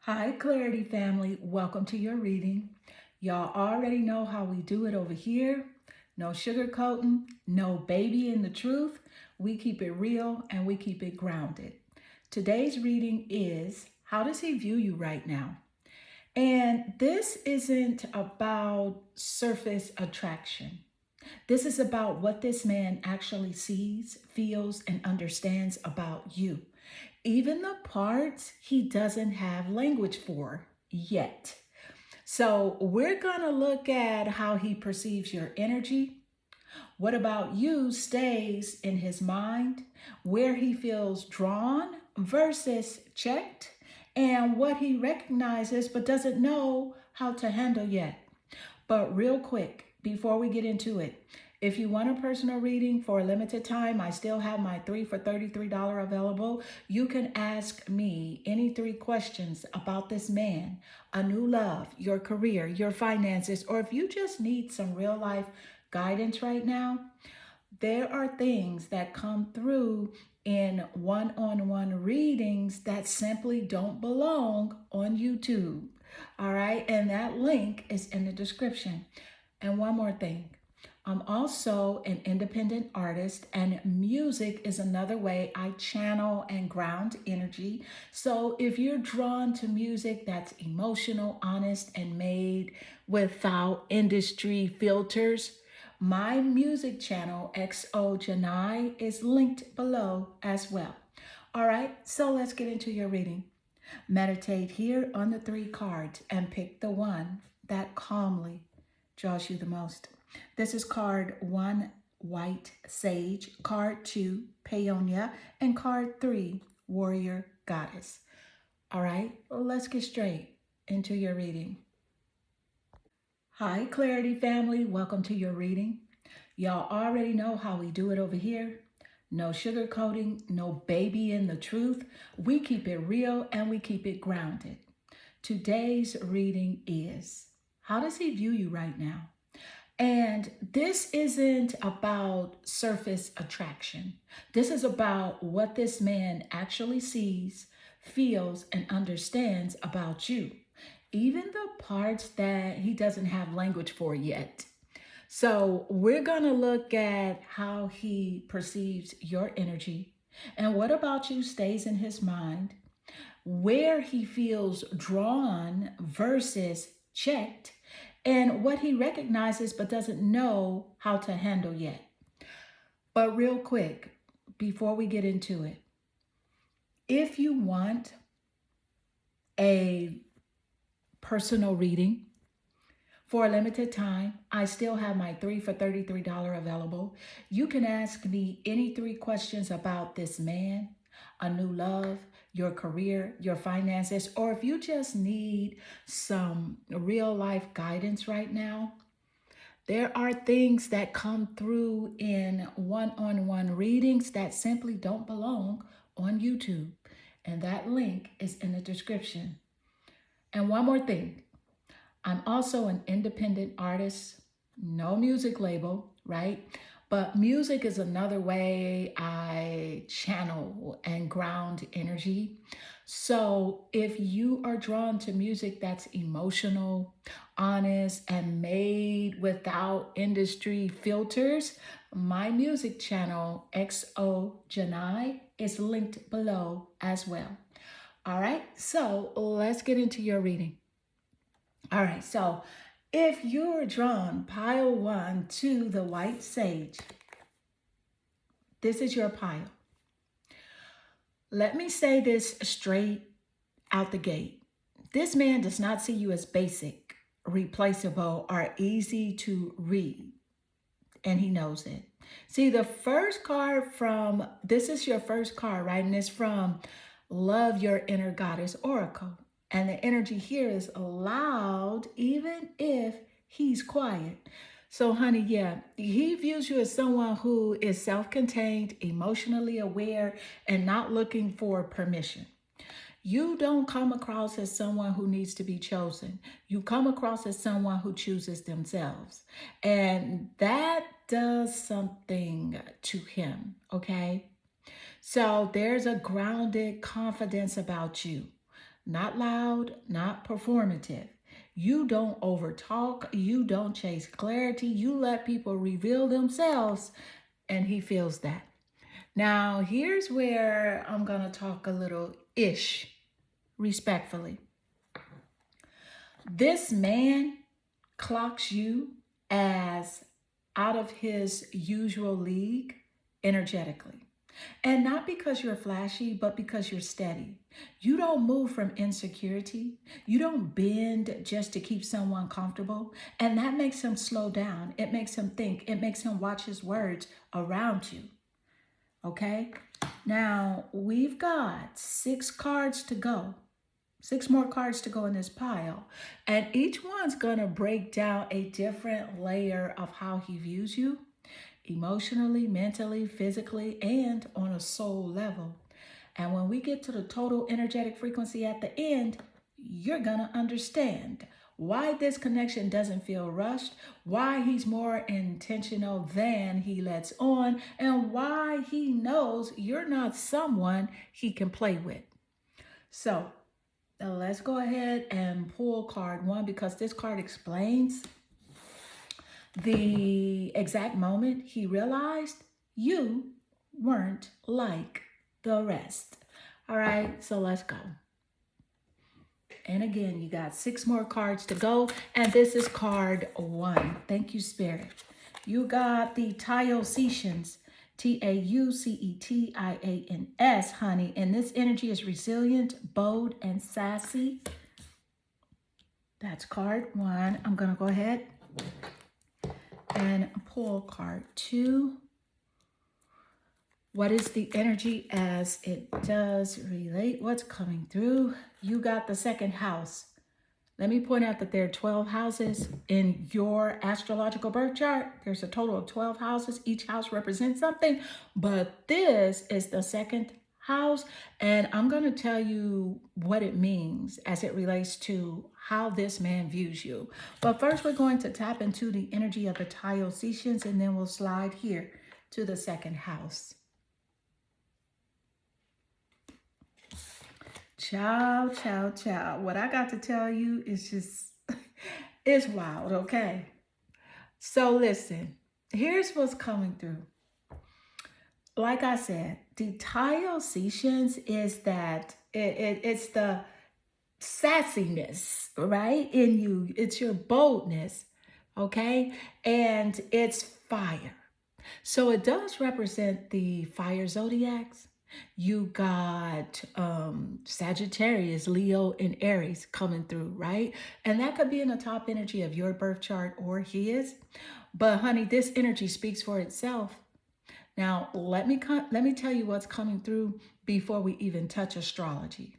Hi, Clarity family. Welcome to your reading. Y'all already know how we do it over here. No sugarcoating, no baby in the truth. We keep it real and we keep it grounded. Today's reading is How Does He View You Right Now? And this isn't about surface attraction. This is about what this man actually sees, feels, and understands about you. Even the parts he doesn't have language for yet. So, we're going to look at how he perceives your energy. What about you stays in his mind, where he feels drawn versus checked, and what he recognizes but doesn't know how to handle yet. But real quick, before we get into it, if you want a personal reading for a limited time, I still have my 3 for $33 available. You can ask me any 3 questions about this man, a new love, your career, your finances, or if you just need some real life guidance right now. There are things that come through in one-on-one readings that simply don't belong on YouTube. All right, and that link is in the description. And one more thing, I'm also an independent artist, and music is another way I channel and ground energy. So if you're drawn to music that's emotional, honest, and made without industry filters, my music channel, XO Janai, is linked below as well. All right, so let's get into your reading. Meditate here on the 3 cards and pick the one that calmly draws you the most. This is card 1, White Sage, card 2, Paonia, and card 3, Warrior Goddess. All right, well, let's get straight into your reading. Hi, Clarity family. Welcome to your reading. Y'all already know how we do it over here. No sugarcoating, no baby in the truth. We keep it real and we keep it grounded. Today's reading is How Does He View You Right Now? And this isn't about surface attraction. This is about what this man actually sees, feels, and understands about you, even the parts that he doesn't have language for yet. So, we're going to look at how he perceives your energy and what about you stays in his mind, where he feels drawn versus checked, and what he recognizes but doesn't know how to handle yet. But real quick, before we get into it, if you want a personal reading for a limited time, I still have my 3 for $33 available. You can ask me any 3 questions about this man, a new love, your career, your finances, or if you just need some real life guidance right now. There are things that come through in one-on-one readings that simply don't belong on YouTube. And that link is in the description. And one more thing, I'm also an independent artist, no music label, right? But music is another way I channel and ground energy. So if you are drawn to music that's emotional, honest, and made without industry filters, my music channel, XO Janai, is linked below as well. All right, so let's get into your reading. All right, so if you're drawn pile 1 to the White Sage, this is your pile. Let me say this straight out the gate. This man does not see you as basic, replaceable, or easy to read, and he knows it. See, the first card from, this is your first card, right? And it's from Love Your Inner Goddess Oracle. And the energy here is loud, even if he's quiet. So, honey, yeah, he views you as someone who is self-contained, emotionally aware, and not looking for permission. You don't come across as someone who needs to be chosen. You come across as someone who chooses themselves. And that does something to him, okay? So there's a grounded confidence about you. not loud, not performative. You don't overtalk, you don't chase clarity, you let people reveal themselves, and he feels that. Now, here's where I'm going to talk a little ish, respectfully. This man clocks you as out of his usual league energetically. And not because you're flashy, but because you're steady. You don't move from insecurity. You don't bend just to keep someone comfortable. And that makes him slow down. It makes him think. It makes him watch his words around you. Okay? Now, we've got 6 cards to go. 6 more cards to go in this pile. And each one's going to break down a different layer of how he views you, emotionally, mentally, physically, and on a soul level. And when we get to the total energetic frequency at the end, you're going to understand why this connection doesn't feel rushed, why he's more intentional than he lets on, and why he knows you're not someone he can play with. So let's go ahead and pull card 1 because this card explains the exact moment he realized you weren't like the rest. All right, so let's go. And again, you got 6 more cards to go, and this is card 1. Thank you, Spirit. You got the Taotians, Taucetians, honey. And this energy is resilient, bold, and sassy. That's card 1. I'm going to go ahead and pull card 2. What is the energy as it does relate? What's coming through? You got the 2nd house. Let me point out that there are 12 houses in your astrological birth chart. There's a total of 12 houses. Each house represents something, but this is the 2nd house. And I'm going to tell you what it means as it relates to how this man views you. But first, we're going to tap into the energy of the Taotians, and then we'll slide here to the 2nd house. Ciao, ciao, ciao. What I got to tell you is just, it's wild, okay? So listen, here's what's coming through. Like I said, the Taotians is that, it's the sassiness, right, in you. It's your boldness, okay? And it's fire. So it does represent the fire zodiacs. You got Sagittarius, Leo, and Aries coming through, right? And that could be in the top energy of your birth chart or his. But honey, this energy speaks for itself. Now, let me tell you what's coming through before we even touch astrology.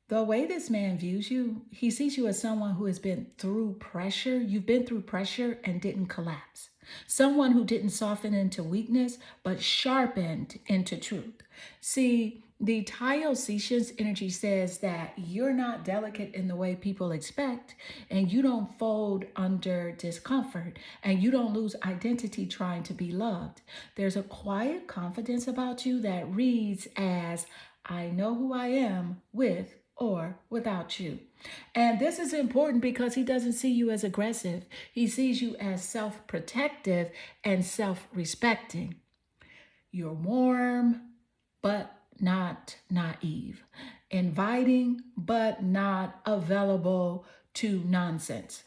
The way this man views you, he sees you as someone who has been through pressure. You've been through pressure and didn't collapse. Someone who didn't soften into weakness, but sharpened into truth. See, the Taotians energy says that you're not delicate in the way people expect, and you don't fold under discomfort, and you don't lose identity trying to be loved. There's a quiet confidence about you that reads as, I know who I am with or without you. And this is important because he doesn't see you as aggressive. He sees you as self-protective and self-respecting. You're warm, but not naive. Inviting, but not available to nonsense.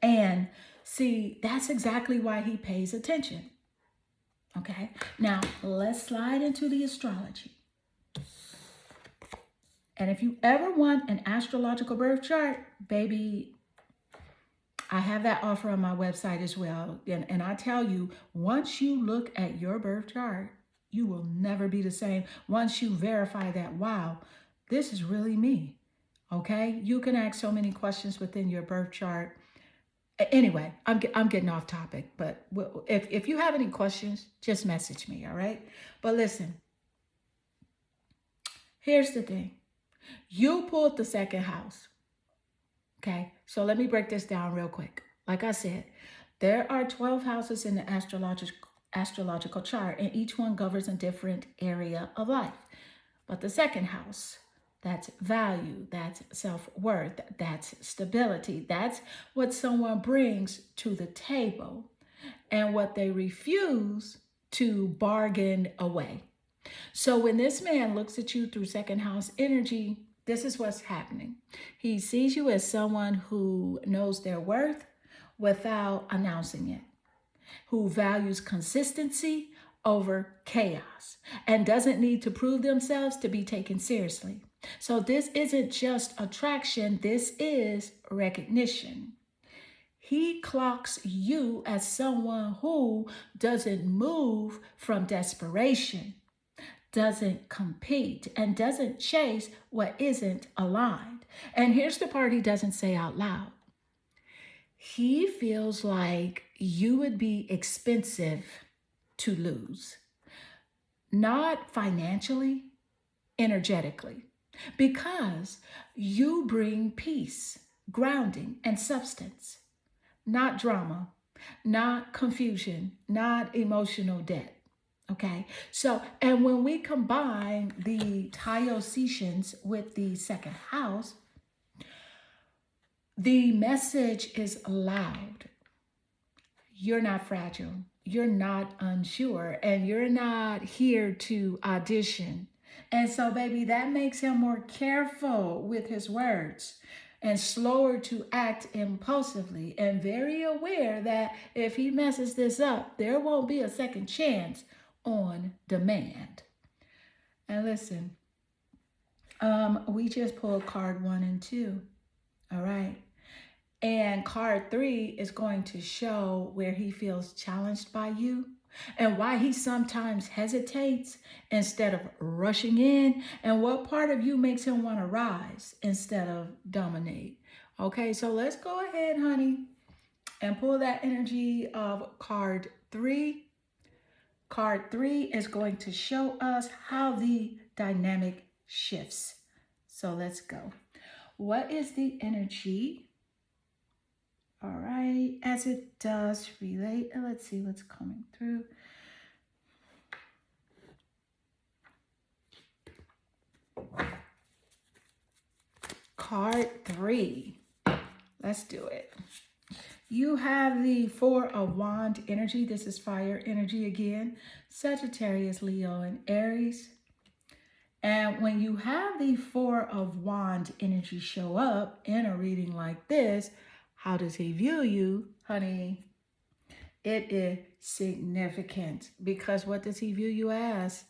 And see, that's exactly why he pays attention. Okay, now let's slide into the astrology. And if you ever want an astrological birth chart, baby, I have that offer on my website as well. And I tell you, once you look at your birth chart, you will never be the same. Once you verify that, wow, this is really me. Okay? You can ask so many questions within your birth chart. Anyway, I'm getting off topic, but if you have any questions, just message me, all right? But listen, here's the thing. You pulled the 2nd house. Okay, so let me break this down real quick. Like I said, there are 12 houses in the astrological chart, and each one governs a different area of life. But the 2nd house That's value. That's self-worth. That's stability. That's what someone brings to the table and what they refuse to bargain away. So when this man looks at you through second house energy, this is what's happening. He sees you as someone who knows their worth without announcing it, who values consistency over chaos, and doesn't need to prove themselves to be taken seriously. So this isn't just attraction, this is recognition. He clocks you as someone who doesn't move from desperation, doesn't compete, and doesn't chase what isn't aligned. And here's the part he doesn't say out loud. He feels like you would be expensive to lose, not financially, energetically, because you bring peace, grounding, and substance, not drama, not confusion, not emotional debt. Okay, so, and when we combine the Diocesians with the second house, the message is loud. You're not fragile. You're not unsure. And you're not here to audition. And so, baby, that makes him more careful with his words and slower to act impulsively and very aware that if he messes this up, there won't be a second chance on demand. And listen, we just pulled card 1 and 2. All right. And card 3 is going to show where he feels challenged by you and why he sometimes hesitates instead of rushing in, and what part of you makes him want to rise instead of dominate. Okay, so let's go ahead, honey, and pull that energy of card 3. Card 3 is going to show us how the dynamic shifts. So let's go. What is the energy? All right, as it does relate, and let's see what's coming through. Card 3. Let's do it. You have the 4 of Wands energy. This is fire energy again. Sagittarius, Leo, and Aries. And when you have the 4 of Wands energy show up in a reading like this, how does he view you, honey? It is significant, because what does he view you as?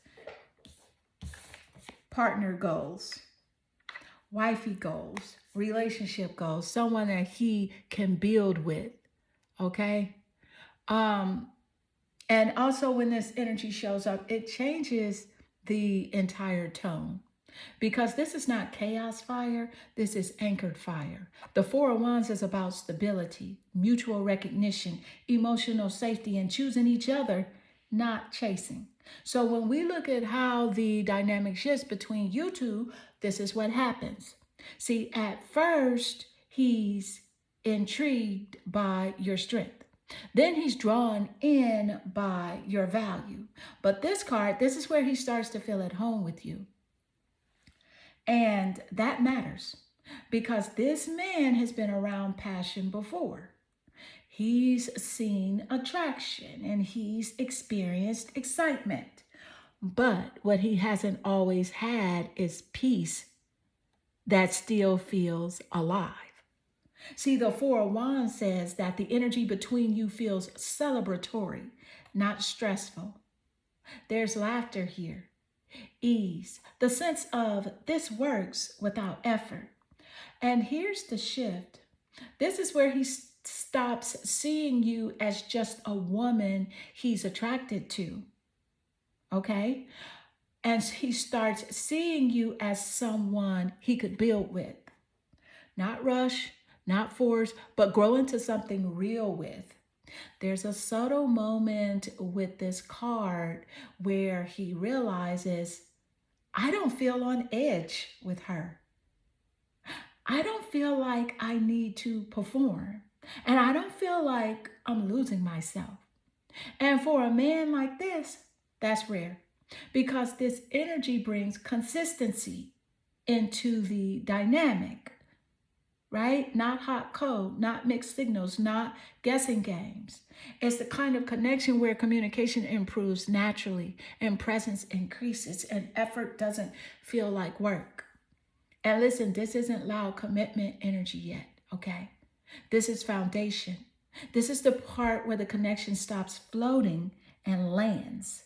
Partner goals, wifey goals, relationship goals, someone that he can build with, okay? And also when this energy shows up, it changes the entire tone. Because this is not chaos fire, this is anchored fire. The 4 of Wands is about stability, mutual recognition, emotional safety, and choosing each other, not chasing. So when we look at how the dynamic shifts between you two, this is what happens. See, at first, he's intrigued by your strength. Then he's drawn in by your value. But this card, this is where he starts to feel at home with you. And that matters, because this man has been around passion before. He's seen attraction and he's experienced excitement. But what he hasn't always had is peace that still feels alive. See, the 4 of Wands says that the energy between you feels celebratory, not stressful. There's laughter here. Ease, the sense of this works without effort. And here's the shift. This is where he stops seeing you as just a woman he's attracted to, okay? And he starts seeing you as someone he could build with. Not rush, not force, but grow into something real with. There's a subtle moment with this card where he realizes, I don't feel on edge with her. I don't feel like I need to perform. And I don't feel like I'm losing myself. And for a man like this, that's rare, because this energy brings consistency into the dynamic, right? Not hot code, not mixed signals, not guessing games. It's the kind of connection where communication improves naturally and presence increases and effort doesn't feel like work. And listen, this isn't loud commitment energy yet, okay? This is foundation. This is the part where the connection stops floating and lands.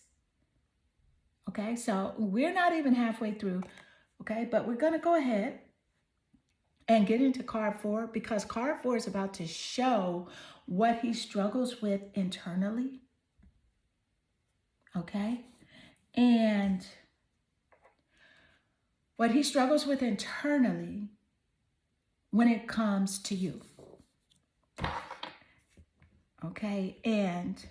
Okay, so we're not even halfway through, okay? But we're going to go ahead and get into card 4 because card 4 is about to show what he struggles with internally, okay? And what he struggles with internally when it comes to you, okay? And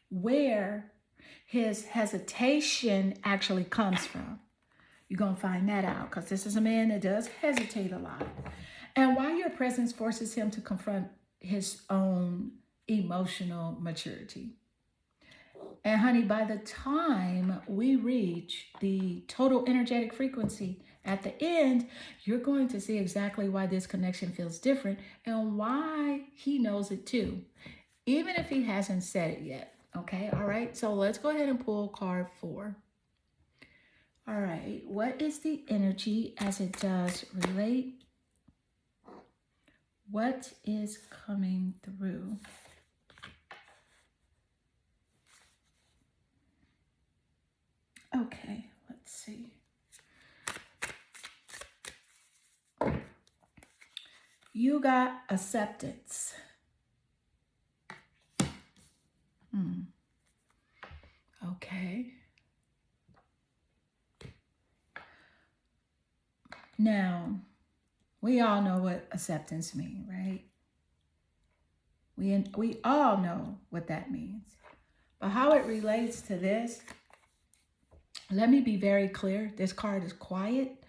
where his hesitation actually comes from. You're going to find that out because this is a man that does hesitate a lot. And why your presence forces him to confront his own emotional maturity. And honey, by the time we reach the total energetic frequency at the end, you're going to see exactly why this connection feels different and why he knows it too, even if he hasn't said it yet. Okay, all right, so let's go ahead and pull card 4. All right, what is the energy as it does relate? What is coming through? Okay, let's see. You got acceptance. Okay. Now, we all know what acceptance means, right? We all know what that means. But how it relates to this, let me be very clear. This card is quiet,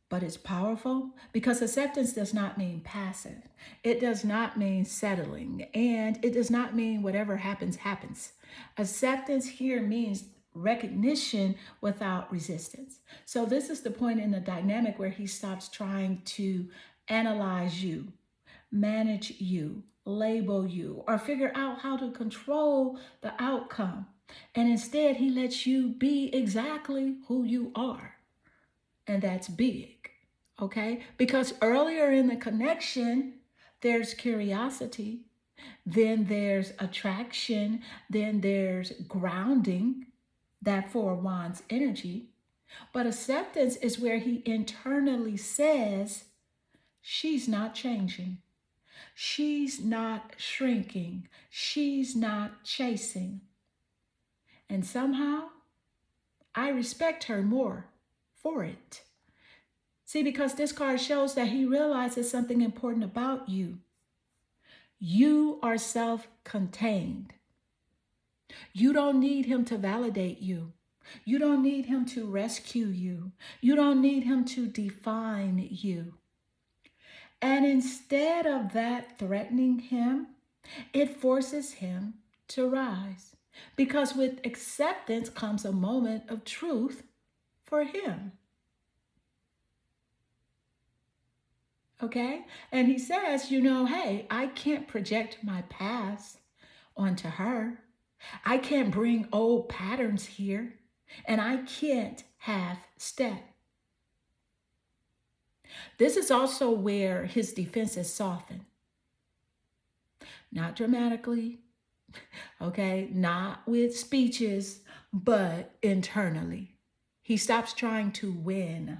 but it's powerful because acceptance does not mean passive. It does not mean settling, and it does not mean whatever happens, happens. Acceptance here means recognition without resistance. So this is the point in the dynamic where he stops trying to analyze you, manage you, label you, or figure out how to control the outcome. And instead, he lets you be exactly who you are. And that's big, okay? Because earlier in the connection, there's curiosity, then there's attraction, then there's grounding, that 4 of Wands energy. But acceptance is where he internally says, she's not changing. She's not shrinking. She's not chasing. And somehow, I respect her more for it. See, because this card shows that he realizes something important about you. You are self-contained. You don't need him to validate you. You don't need him to rescue you. You don't need him to define you. And instead of that threatening him, it forces him to rise. Because with acceptance comes a moment of truth for him. Okay? And he says, hey, I can't project my past onto her. I can't bring old patterns here. And I can't half step. This is also where his defenses soften. Not dramatically, okay? Not with speeches, but internally. He stops trying to win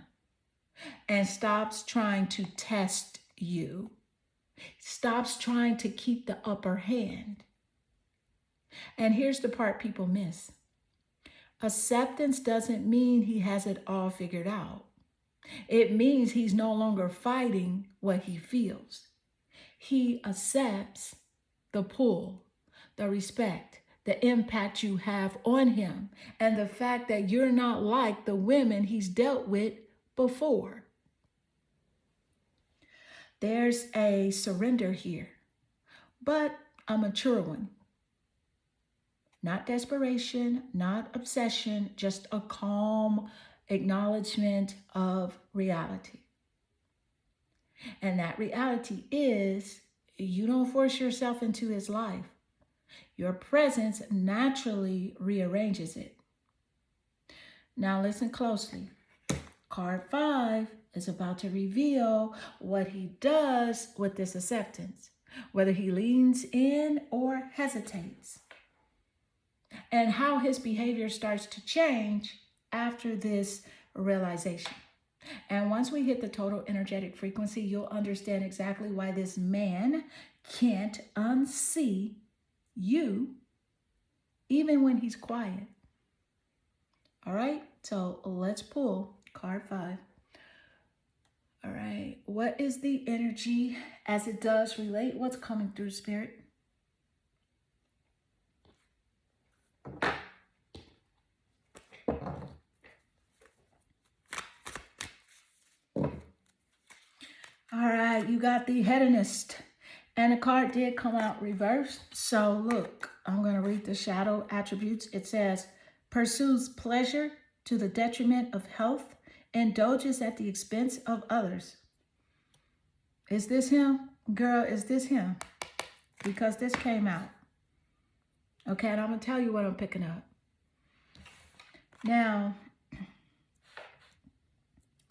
and stops trying to test you. Stops trying to keep the upper hand. And here's the part people miss. Acceptance doesn't mean he has it all figured out. It means he's no longer fighting what he feels. He accepts the pull, the respect, the impact you have on him, and the fact that you're not like the women he's dealt with before. There's a surrender here, but a mature one. Not desperation, not obsession, just a calm acknowledgement of reality. And that reality is you don't force yourself into his life. Your presence naturally rearranges it. Now listen closely. Card 5 is about to reveal what he does with this acceptance, whether he leans in or hesitates, and how his behavior starts to change after this realization. And once we hit the total energetic frequency, you'll understand exactly why this man can't unsee you even when he's quiet. All right, so let's pull card 5. All right, what is the energy as it does relate? What's coming through, Spirit? All right, you got the hedonist. And the card did come out reversed. So look, I'm going to read the shadow attributes. It says, pursues pleasure to the detriment of health, indulges at the expense of others. Is this him? Girl, is this him? Because this came out. Okay, and I'm going to tell you what I'm picking up. Now,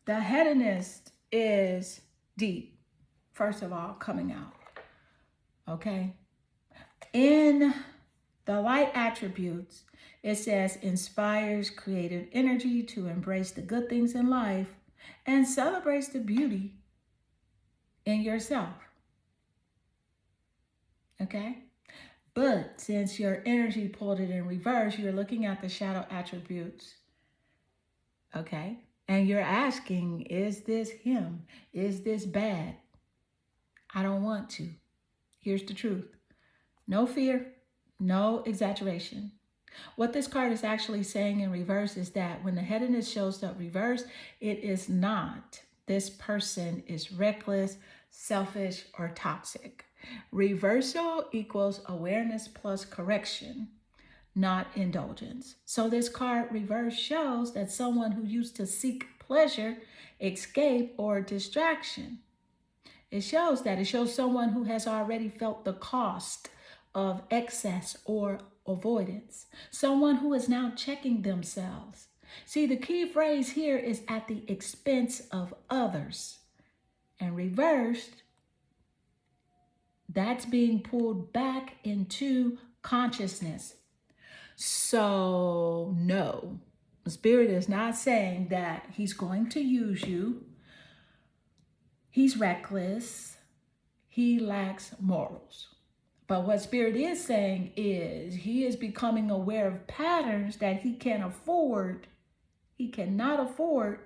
the hedonist is deep, first of all, coming out. Okay. In the light attributes, it says inspires creative energy to embrace the good things in life and celebrates the beauty in yourself. Okay. But since your energy pulled it in reverse, you're looking at the shadow attributes. Okay. And you're asking, is this him? Is this bad? I don't want to. Here's the truth. No fear, no exaggeration. What this card is actually saying in reverse is that when the hedonist shows up reverse, it is not this person is reckless, selfish, or toxic. Reversal equals awareness plus correction, not indulgence. So this card reverse shows that someone who used to seek pleasure, escape, or distraction. It shows someone who has already felt the cost of excess or avoidance. Someone who is now checking themselves. See, the key phrase here is at the expense of others. And reversed, that's being pulled back into consciousness. So, no, the Spirit is not saying that he's going to use you. He's reckless. He lacks morals. But what Spirit is saying is he is becoming aware of patterns that he cannot afford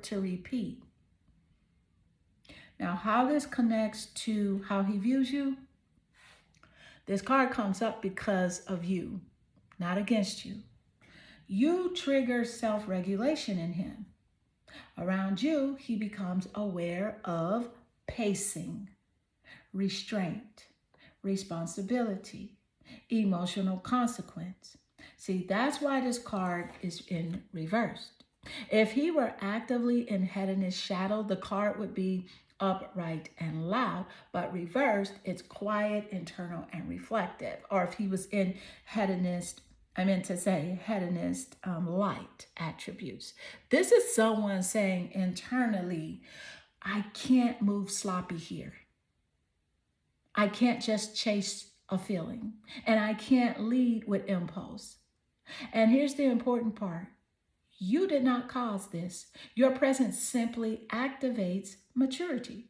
to repeat. Now, how this connects to how he views you, this card comes up because of you, not against you. You trigger self-regulation in him. Around you, he becomes aware of pacing, restraint, responsibility, emotional consequence. See, that's why this card is in reverse. If he were actively in hedonist shadow, the card would be upright and loud, but reversed, it's quiet, internal, and reflective. Or if he was in hedonist, light attributes. This is someone saying internally, I can't move sloppy here. I can't just chase a feeling, and I can't lead with impulse. And here's the important part. You did not cause this. Your presence simply activates maturity.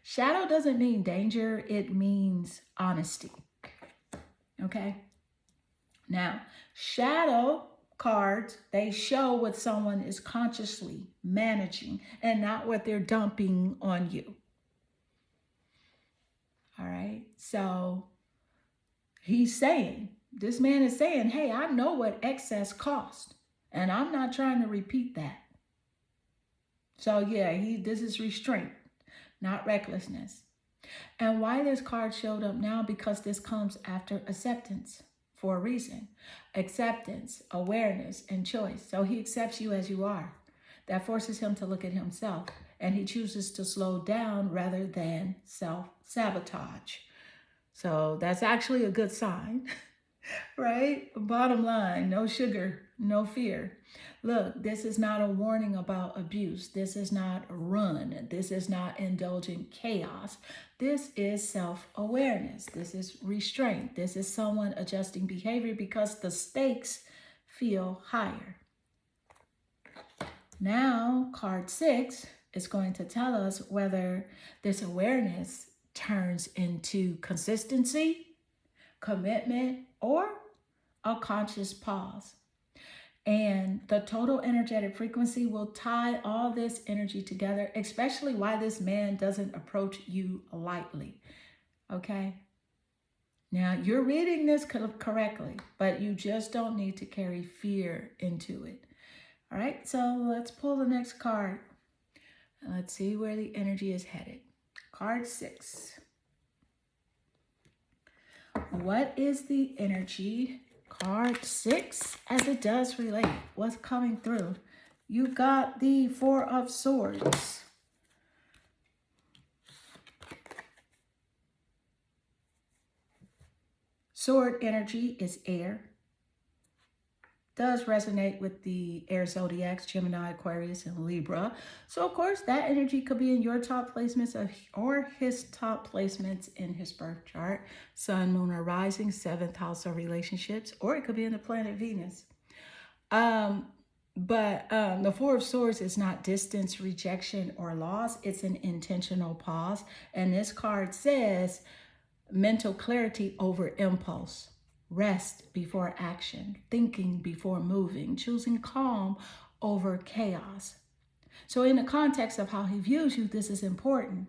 Shadow doesn't mean danger. It means honesty. Okay? Now, shadow cards, they show what someone is consciously managing and not what they're dumping on you. All right? So this man is saying, hey, I know what excess costs, and I'm not trying to repeat that. So yeah, this is restraint, not recklessness. And why this card showed up now, because this comes after acceptance for a reason. Acceptance, awareness, and choice. So he accepts you as you are. That forces him to look at himself, and he chooses to slow down rather than self-sabotage. So that's actually a good sign, right? Bottom line, no sugar, no fear. Look, this is not a warning about abuse. This is not run. This is not indulgent chaos. This is self-awareness. This is restraint. This is someone adjusting behavior because the stakes feel higher. Now, card 6 is going to tell us whether this awareness turns into consistency, commitment, or a conscious pause. And the total energetic frequency will tie all this energy together, especially why this man doesn't approach you lightly. Okay? Now, you're reading this correctly, but you just don't need to carry fear into it. All right, so let's pull the next card. Let's see where the energy is headed. Card 6. What is the energy? Card 6, as it does relate. What's coming through? You got the 4 of Swords. Sword energy is air. Does resonate with the air zodiacs, Gemini, Aquarius, and Libra. So, of course, that energy could be in your top placements or his top placements in his birth chart. Sun, moon, or rising, 7th house of relationships, or it could be in the planet Venus. But the 4 of Swords is not distance, rejection, or loss. It's an intentional pause. And this card says mental clarity over impulse. Rest before action, thinking before moving, choosing calm over chaos. So in the context of how he views you, this is important.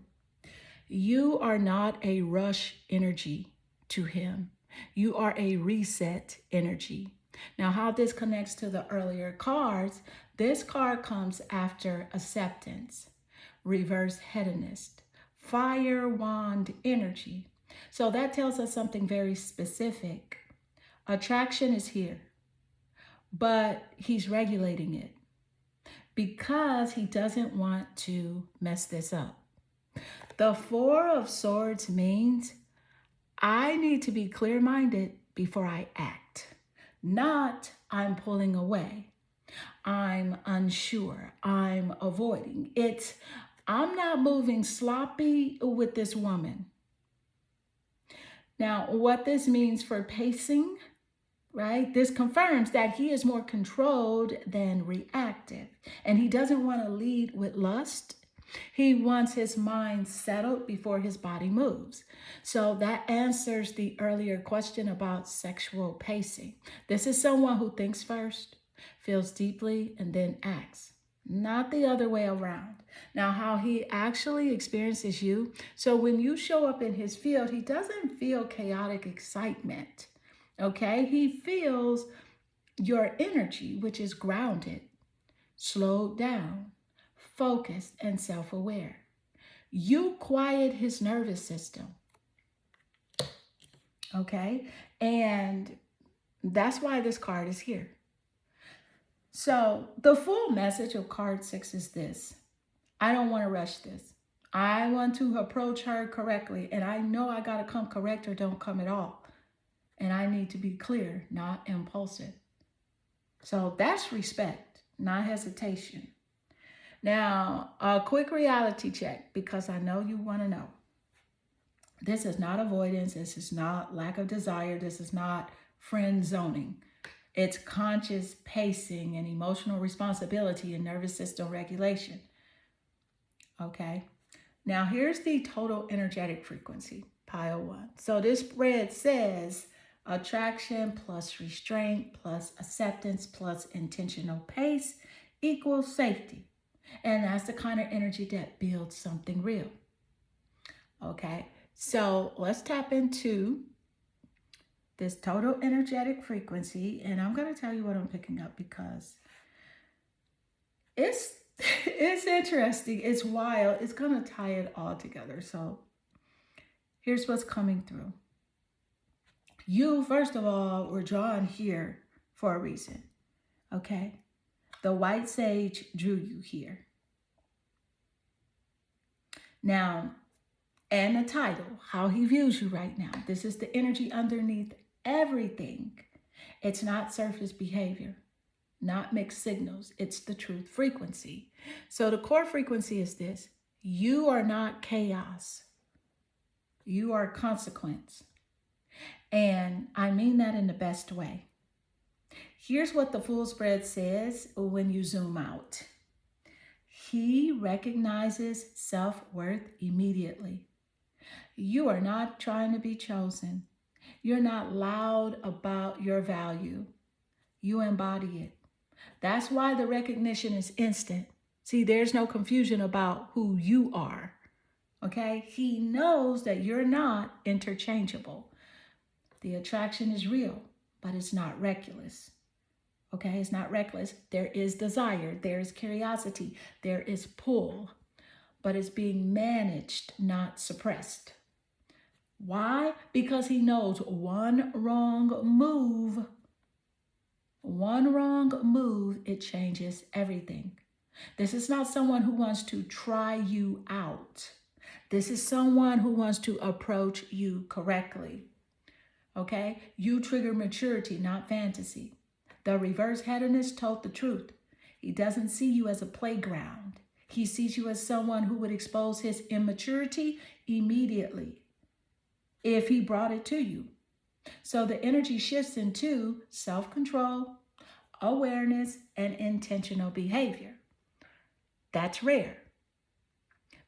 You are not a rush energy to him. You are a reset energy. Now, how this connects to the earlier cards, this card comes after acceptance, reverse hedonist, fire wand energy. So that tells us something very specific. Attraction is here, but he's regulating it because he doesn't want to mess this up. The 4 of Swords means I need to be clear-minded before I act, not I'm pulling away, I'm unsure, I'm avoiding. It's I'm not moving sloppy with this woman. Now, what this means for pacing, right? This confirms that he is more controlled than reactive, and he doesn't want to lead with lust. He wants his mind settled before his body moves. So that answers the earlier question about sexual pacing. This is someone who thinks first, feels deeply, and then acts, not the other way around. Now, how he actually experiences you. So when you show up in his field, he doesn't feel chaotic excitement. Okay, he feels your energy, which is grounded, slowed down, focused, and self-aware. You quiet his nervous system. Okay, and that's why this card is here. So the full message of card 6 is this. I don't want to rush this. I want to approach her correctly, and I know I got to come correct or don't come at all. And I need to be clear, not impulsive. So that's respect, not hesitation. Now, a quick reality check, because I know you want to know. This is not avoidance. This is not lack of desire. This is not friend zoning. It's conscious pacing and emotional responsibility and nervous system regulation. Okay. Now, here's the total energetic frequency, pile 1. So this spread says attraction plus restraint plus acceptance plus intentional pace equals safety. And that's the kind of energy that builds something real. Okay, so let's tap into this total energetic frequency. And I'm going to tell you what I'm picking up because it's interesting. It's wild. It's going to tie it all together. So here's what's coming through. You, first of all, were drawn here for a reason, okay? The white sage drew you here. Now, and the title, how he views you right now. This is the energy underneath everything. It's not surface behavior, not mixed signals. It's the truth frequency. So the core frequency is this. You are not chaos. You are consequence. And I mean that in the best way. Here's what the full spread says when you zoom out. He recognizes self-worth immediately. You are not trying to be chosen. You're not loud about your value. You embody it. That's why the recognition is instant. See, there's no confusion about who you are. Okay? He knows that you're not interchangeable. The attraction is real, but it's not reckless. Okay? It's not reckless. There is desire. There is curiosity. There is pull. But it's being managed, not suppressed. Why? Because he knows one wrong move, it changes everything. This is not someone who wants to try you out. This is someone who wants to approach you correctly. Okay? You trigger maturity, not fantasy. The reverse hedonist told the truth. He doesn't see you as a playground. He sees you as someone who would expose his immaturity immediately if he brought it to you. So the energy shifts into self-control, awareness, and intentional behavior. That's rare.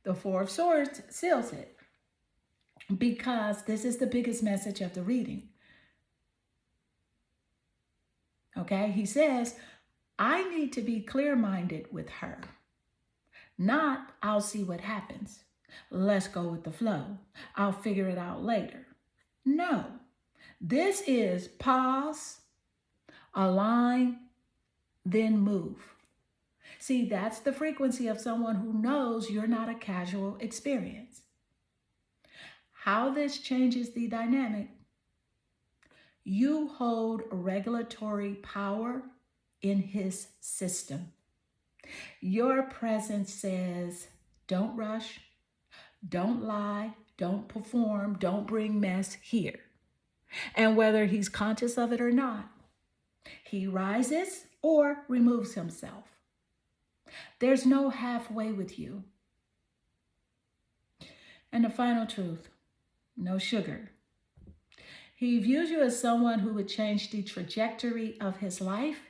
The Four of Swords seals it because this is the biggest message of the reading. Okay, he says, I need to be clear-minded with her. Not, I'll see what happens. Let's go with the flow. I'll figure it out later. No, this is pause, align, then move. See, that's the frequency of someone who knows you're not a casual experience. How this changes the dynamic. You hold regulatory power in his system. Your presence says, don't rush, don't lie, don't perform, don't bring mess here. And whether he's conscious of it or not, he rises or removes himself. There's no halfway with you. And the final truth, no sugar. He views you as someone who would change the trajectory of his life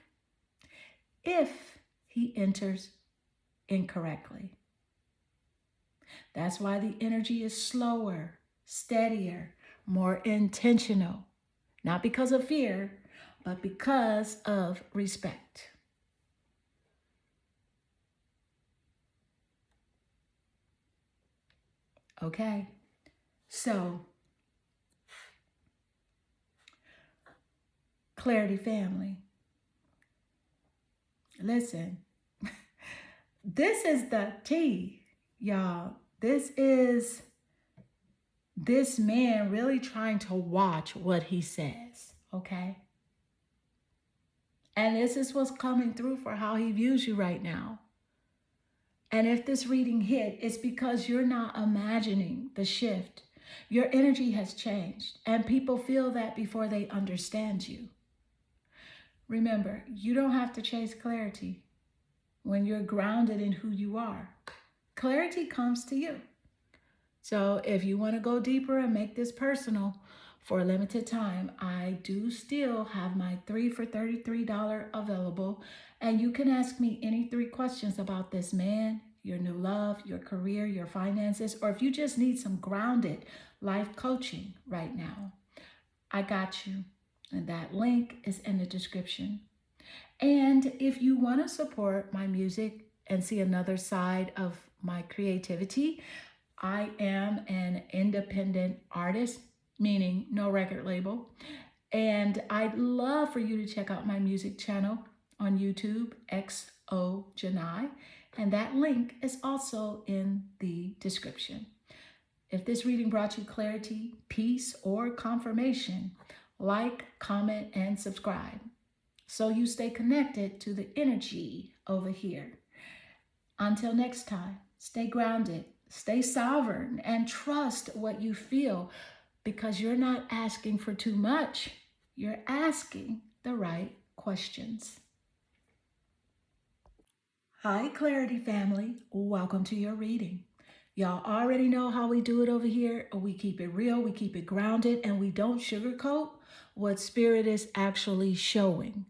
if he enters incorrectly. That's why the energy is slower, steadier, more intentional. Not because of fear, but because of respect. Okay, so Clarity family, listen, this is the tea, y'all. This is this man really trying to watch what he says, okay? And this is what's coming through for how he views you right now. And if this reading hit, it's because you're not imagining the shift. Your energy has changed, and people feel that before they understand you. Remember, you don't have to chase clarity when you're grounded in who you are. Clarity comes to you. So if you want to go deeper and make this personal for a limited time, I do still have my 3 for $33 available. And you can ask me any 3 questions about this man, your new love, your career, your finances, or if you just need some grounded life coaching right now, I got you. And that link is in the description. And if you want to support my music and see another side of my creativity, I am an independent artist, meaning no record label. And I'd love for you to check out my music channel on YouTube, XO Janai. And that link is also in the description. If this reading brought you clarity, peace, or confirmation, Like, comment, and subscribe so you stay connected to the energy over here. Until next time, stay grounded, stay sovereign, and trust what you feel because you're not asking for too much. You're asking the right questions. Hi, Clarity family. Welcome to your reading. Y'all already know how we do it over here. We keep it real, we keep it grounded, and we don't sugarcoat what Spirit is actually showing.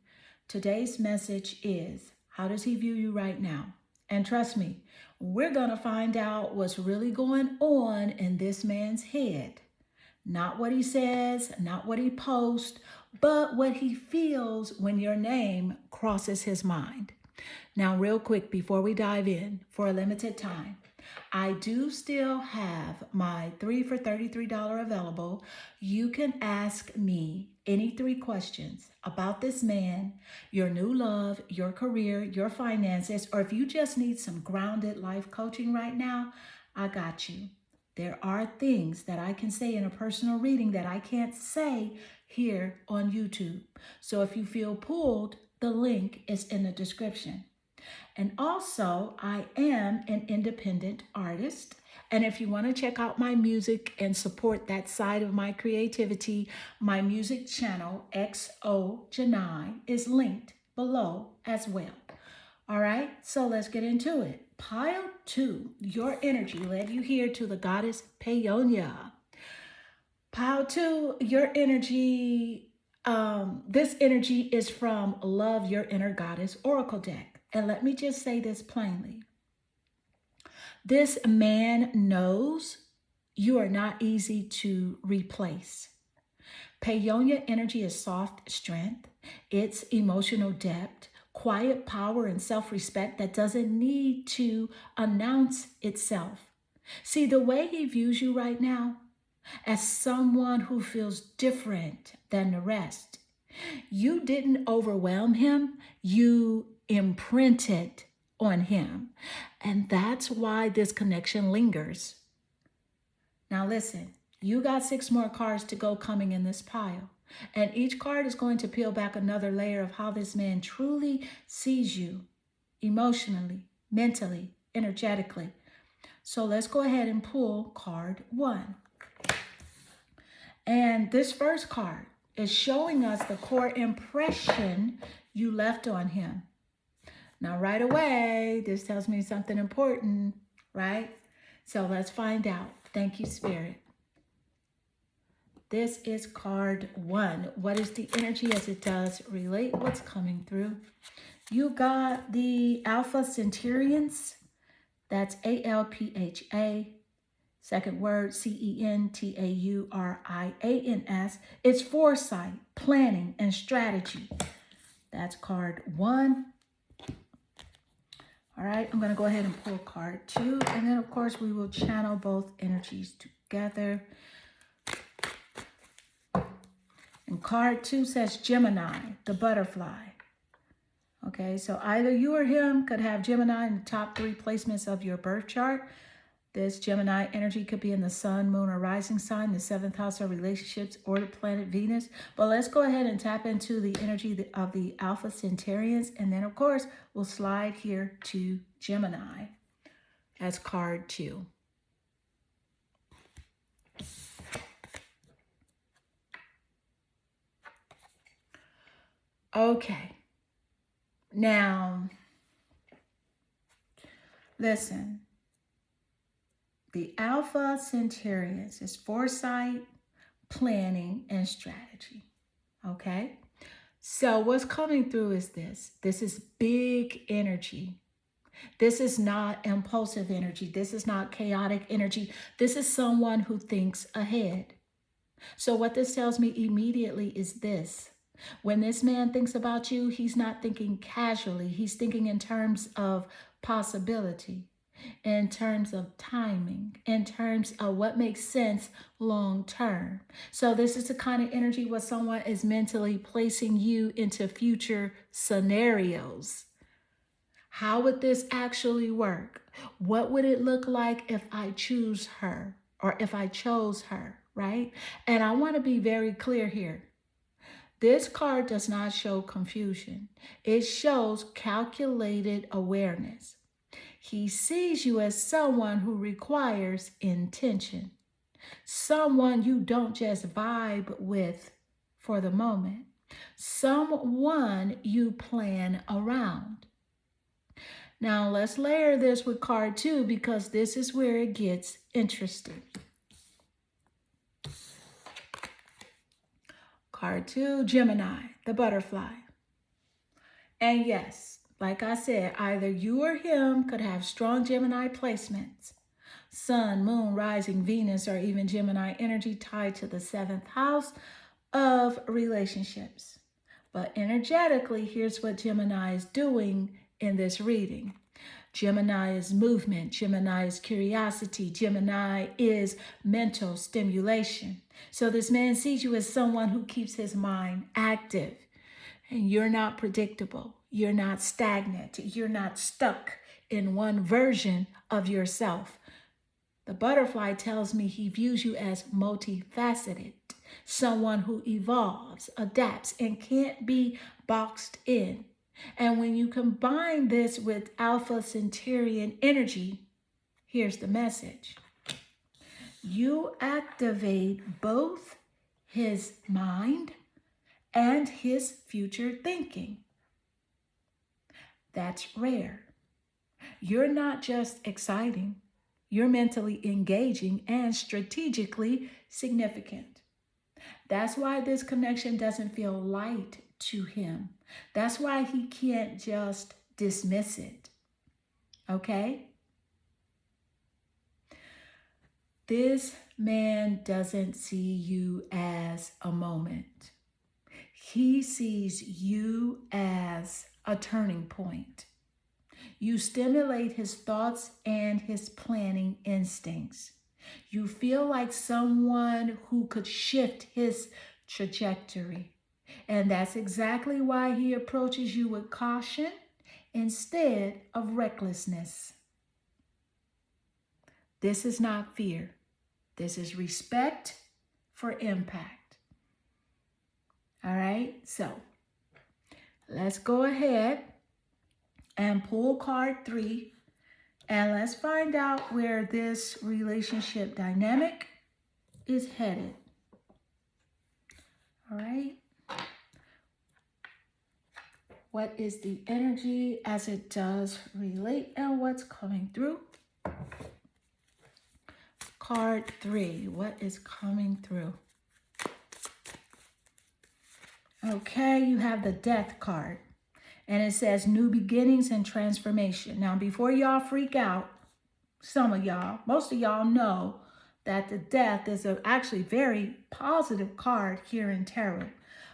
Today's message is, how does he view you right now? And trust me, we're going to find out what's really going on in this man's head. Not what he says, not what he posts, but what he feels when your name crosses his mind. Now, real quick, before we dive in, for a limited time, I do still have my 3 for $33 available. You can ask me any 3 questions about this man, your new love, your career, your finances, or if you just need some grounded life coaching right now, I got you. There are things that I can say in a personal reading that I can't say here on YouTube. So if you feel pulled, the link is in the description. And also, I am an independent artist. And if you want to check out my music and support that side of my creativity, my music channel, XO Janai, is linked below as well. All right, so let's get into it. Pile 2, your energy led you here to the goddess Paonia. Pile 2, your energy, this energy is from Love Your Inner Goddess Oracle deck. And let me just say this plainly. This man knows you are not easy to replace. Paonia energy is soft strength. It's emotional depth, quiet power, and self-respect that doesn't need to announce itself. See, the way he views you right now, as someone who feels different than the rest, you didn't overwhelm him, you imprinted on him. And that's why this connection lingers. Now listen, you got 6 more cards to go coming in this pile. And each card is going to peel back another layer of how this man truly sees you emotionally, mentally, energetically. So let's go ahead and pull card 1. And this first card is showing us the core impression you left on him. Now, right away, this tells me something important, right? So let's find out. Thank you, Spirit. This is card 1. What is the energy as it does relate what's coming through? You got the Alpha Centurions. That's ALPHA. Second word, CENTAURIANS. It's foresight, planning, and strategy. That's card 1. All right, I'm going to go ahead and pull card 2. And then, of course, we will channel both energies together. And card 2 says Gemini, the butterfly. Okay, so either you or him could have Gemini in the top 3 placements of your birth chart. This Gemini energy could be in the sun, moon, or rising sign, the 7th house of relationships, or the planet Venus. But let's go ahead and tap into the energy of the Alpha Centaurians. And then, of course, we'll slide here to Gemini as card 2. Okay. Now, listen. The Alpha Centaurians is foresight, planning, and strategy. Okay? So what's coming through is this. This is big energy. This is not impulsive energy. This is not chaotic energy. This is someone who thinks ahead. So what this tells me immediately is this. When this man thinks about you, he's not thinking casually. He's thinking in terms of possibility, in terms of timing, in terms of what makes sense long term. So this is the kind of energy where someone is mentally placing you into future scenarios. How would this actually work? What would it look like if I choose her or if I chose her, right? And I want to be very clear here. This card does not show confusion. It shows calculated awareness. He sees you as someone who requires intention, someone you don't just vibe with for the moment, someone you plan around. Now let's layer this with card 2 because this is where it gets interesting. Card 2, Gemini, the butterfly. And yes, like I said, either you or him could have strong Gemini placements. Sun, Moon, Rising, Venus, or even Gemini energy tied to the 7th house of relationships. But energetically, here's what Gemini is doing in this reading. Gemini is movement. Gemini is curiosity. Gemini is mental stimulation. So this man sees you as someone who keeps his mind active. And you're not predictable. You're not stagnant. You're not stuck in one version of yourself. The butterfly tells me he views you as multifaceted, someone who evolves, adapts, and can't be boxed in. And when you combine this with Alpha Centaurian energy, here's the message. You activate both his mind and his future thinking. That's rare. You're not just exciting. You're mentally engaging and strategically significant. That's why this connection doesn't feel light to him. That's why he can't just dismiss it. Okay? This man doesn't see you as a moment. He sees you as a turning point. You stimulate his thoughts and his planning instincts. You feel like someone who could shift his trajectory. And that's exactly why he approaches you with caution instead of recklessness. This is not fear. This is respect for impact. All right, so let's go ahead and pull card 3, and let's find out where this relationship dynamic is headed. All right. What is the energy as it does relate and what's coming through? Card 3, what is coming through? Okay, you have the Death card. And it says new beginnings and transformation. Now, before y'all freak out, some of y'all, most of y'all know that the Death is actually very positive card here in tarot.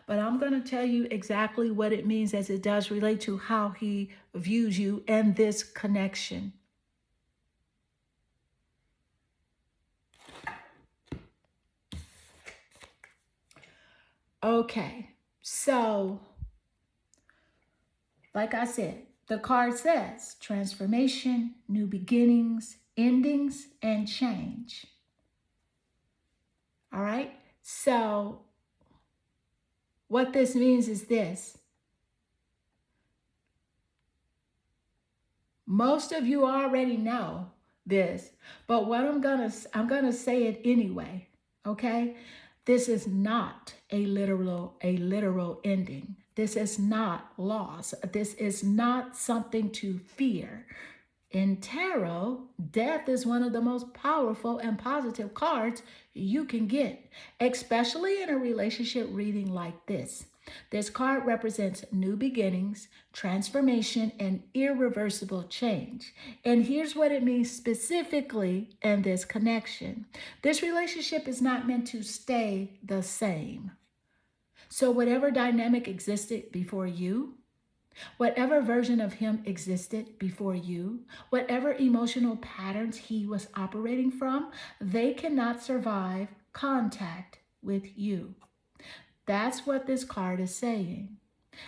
But I'm going to tell you exactly what it means as it does relate to how he views you and this connection. Okay, so like I said, the card says transformation, new beginnings, endings, and change. All right, so what this means is this. Most of you already know this, but what I'm gonna say it anyway, okay? This is not a literal ending. This is not loss. This is not something to fear. In tarot, death is one of the most powerful and positive cards you can get, especially in a relationship reading like this. This card represents new beginnings, transformation, and irreversible change. And here's what it means specifically in this connection. This relationship is not meant to stay the same. So whatever dynamic existed before you, whatever version of him existed before you, whatever emotional patterns he was operating from, they cannot survive contact with you. That's what this card is saying.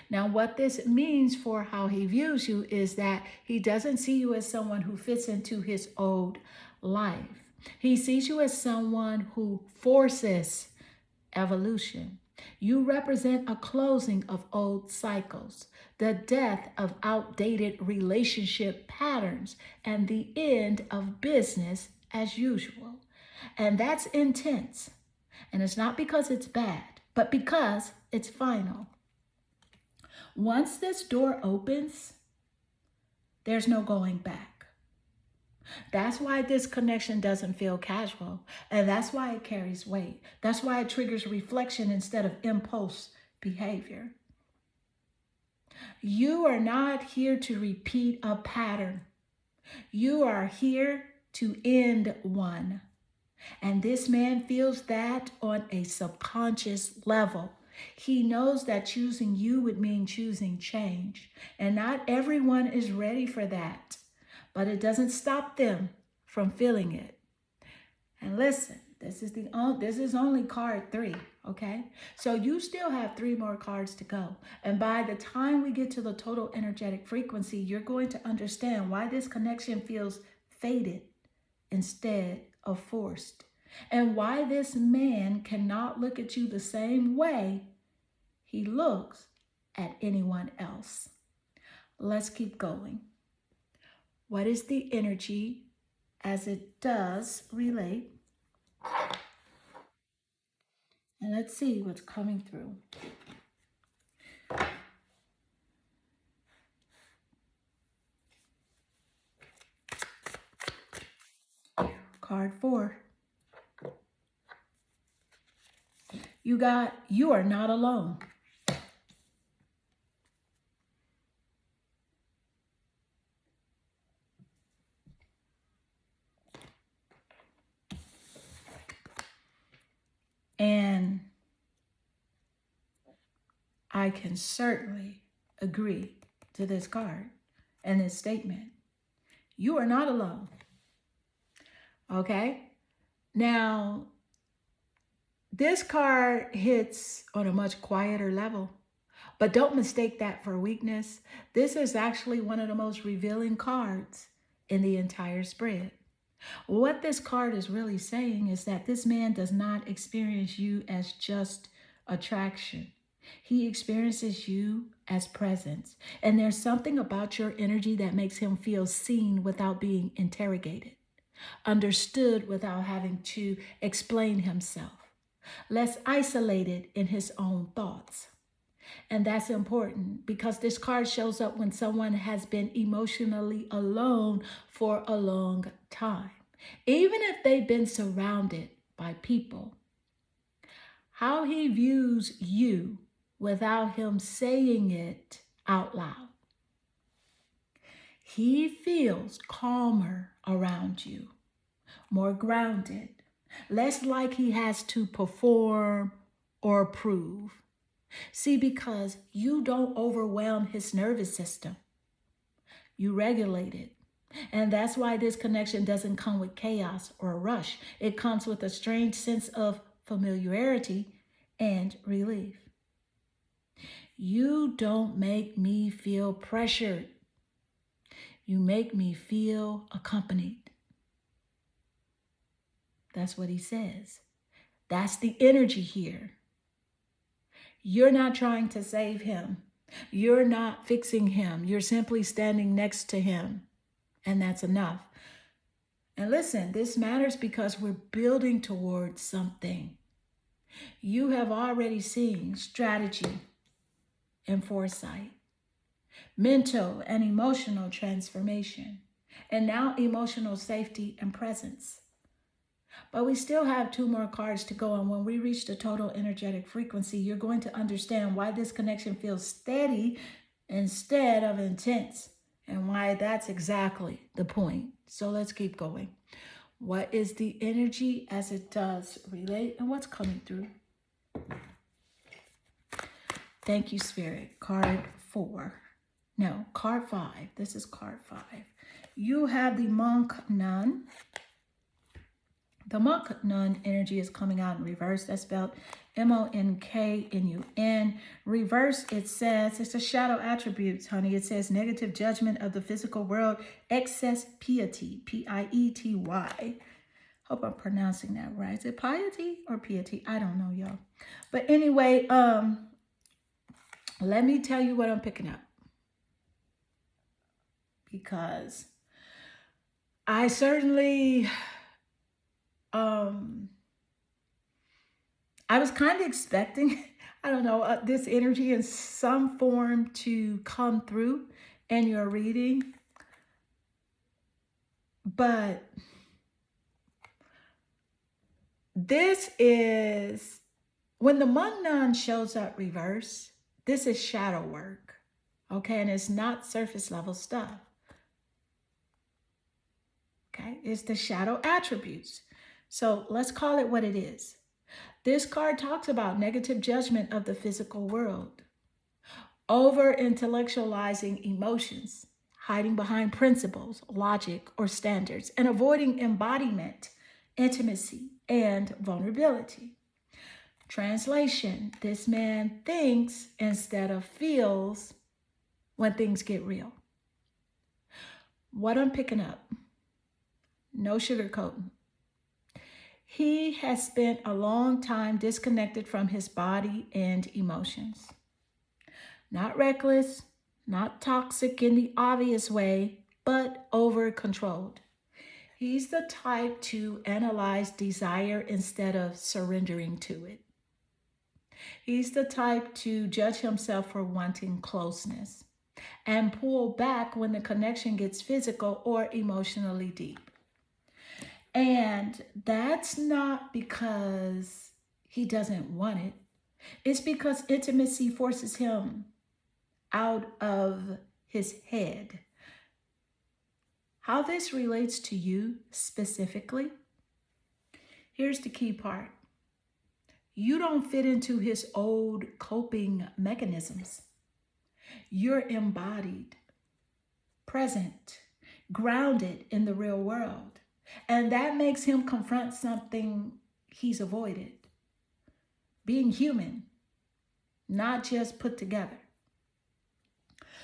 Now, what this means for how he views you is that he doesn't see you as someone who fits into his old life. He sees you as someone who forces evolution. You represent a closing of old cycles, the death of outdated relationship patterns, and the end of business as usual. And that's intense. And it's not because it's bad, but because it's final. Once this door opens, there's no going back. That's why this connection doesn't feel casual. And that's why it carries weight. That's why it triggers reflection instead of impulse behavior. You are not here to repeat a pattern. You are here to end one. And this man feels that on a subconscious level. He knows that choosing you would mean choosing change. And not everyone is ready for that. But it doesn't stop them from feeling it. And listen, this is only card 3, okay? So you still have 3 more cards to go. And by the time we get to the total energetic frequency, you're going to understand why this connection feels fated instead of forced. And why this man cannot look at you the same way he looks at anyone else. Let's keep going. What is the energy as it does relate? And let's see what's coming through. Card 4. You are not alone. And I can certainly agree to this card and this statement. You are not alone. Okay? Now, this card hits on a much quieter level, but don't mistake that for weakness. This is actually one of the most revealing cards in the entire spread. What this card is really saying is that this man does not experience you as just attraction. He experiences you as presence. And there's something about your energy that makes him feel seen without being interrogated, understood without having to explain himself, less isolated in his own thoughts. And that's important because this card shows up when someone has been emotionally alone for a long time, even if they've been surrounded by people. How he views you without him saying it out loud. He feels calmer around you, more grounded, less like he has to perform or prove. See, because you don't overwhelm his nervous system. You regulate it. And that's why this connection doesn't come with chaos or a rush. It comes with a strange sense of familiarity and relief. You don't make me feel pressured. You make me feel accompanied. That's what he says. That's the energy here. You're not trying to save him. You're not fixing him. You're simply standing next to him. And that's enough. And listen, this matters because we're building towards something. You have already seen strategy and foresight, mental and emotional transformation, and now emotional safety and presence. But we still have 2 more cards to go. And when we reach the total energetic frequency, you're going to understand why this connection feels steady instead of intense, and why that's exactly the point. So let's keep going. What is the energy as it does relate, and what's coming through? Thank you, Spirit. Card 4. No, card 5. This is card 5. You have the Monk Nun. The Monk Nun energy is coming out in reverse. That's spelled MONKNUN. Reverse, it says, it's a shadow attributes, honey. It says negative judgment of the physical world, excess piety, Piety. Hope I'm pronouncing that right. Is it piety or piety? I don't know, y'all. But anyway, let me tell you what I'm picking up. Because I certainly, I was kind of expecting, I don't know, this energy in some form to come through in your reading. But this is, when the Mungnan shows up reverse, this is shadow work, okay? And it's not surface level stuff, okay? It's the shadow attributes. So let's call it what it is. This card talks about negative judgment of the physical world, over intellectualizing emotions, hiding behind principles, logic, or standards, and avoiding embodiment, intimacy, and vulnerability. Translation: this man thinks instead of feels when things get real. What I'm picking up, no sugarcoating. He has spent a long time disconnected from his body and emotions. Not reckless, not toxic in the obvious way, but over-controlled. He's the type to analyze desire instead of surrendering to it. He's the type to judge himself for wanting closeness and pull back when the connection gets physical or emotionally deep. And that's not because he doesn't want it. It's because intimacy forces him out of his head. How this relates to you specifically, here's the key part. You don't fit into his old coping mechanisms. You're embodied, present, grounded in the real world. And that makes him confront something he's avoided. Being human, not just put together.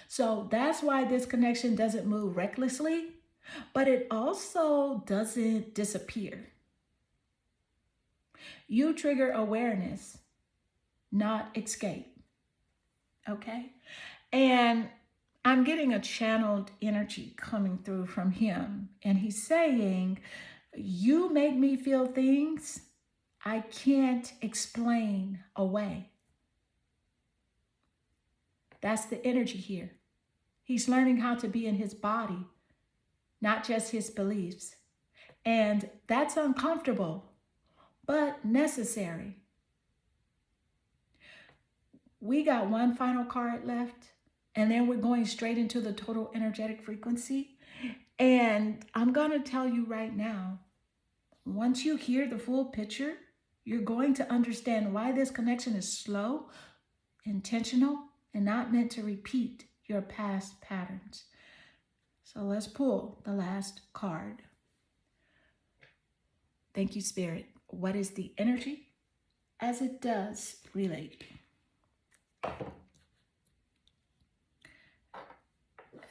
So that's why this connection doesn't move recklessly, but it also doesn't disappear. You trigger awareness, not escape. Okay? And I'm getting a channeled energy coming through from him. And he's saying, you make me feel things I can't explain away. That's the energy here. He's learning how to be in his body, not just his beliefs. And that's uncomfortable, but necessary. We got one final card left, and then we're going straight into the total energetic frequency. And I'm going to tell you right now, once you hear the full picture, you're going to understand why this connection is slow, intentional, and not meant to repeat your past patterns. So let's pull the last card. Thank you, Spirit. What is the energy as it does relate?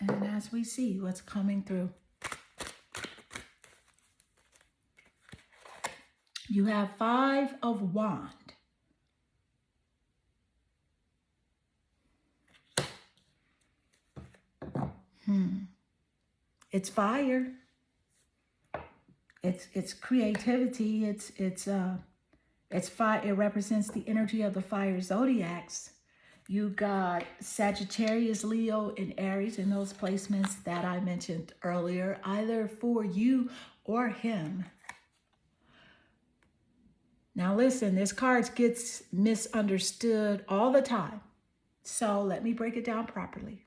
And as we see what's coming through, you have 5 of Wands. It's fire. It's creativity. It's fire. It represents the energy of the fire zodiacs. You got Sagittarius, Leo, and Aries in those placements that I mentioned earlier, either for you or him. Now listen, this card gets misunderstood all the time. So let me break it down properly.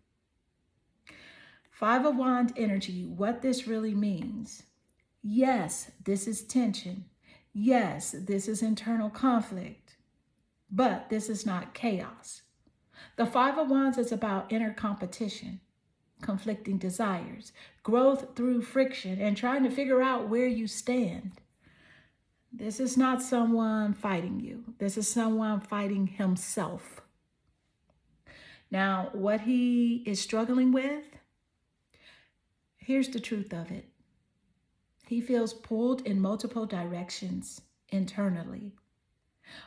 5 of Wands energy, what this really means. Yes, this is tension. Yes, this is internal conflict. But this is not chaos. The 5 of Wands is about inner competition, conflicting desires, growth through friction, and trying to figure out where you stand. This is not someone fighting you. This is someone fighting himself. Now, what he is struggling with, here's the truth of it. He feels pulled in multiple directions internally.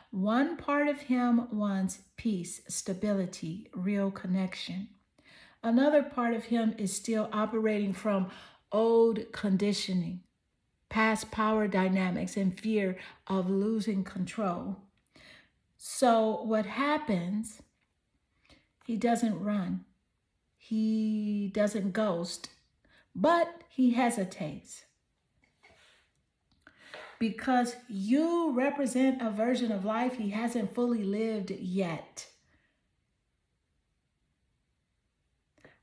One part of him wants peace, stability, real connection. Another part of him is still operating from old conditioning, past power dynamics, and fear of losing control. So, what happens, he doesn't run, he doesn't ghost, but he hesitates because you represent a version of life he hasn't fully lived yet.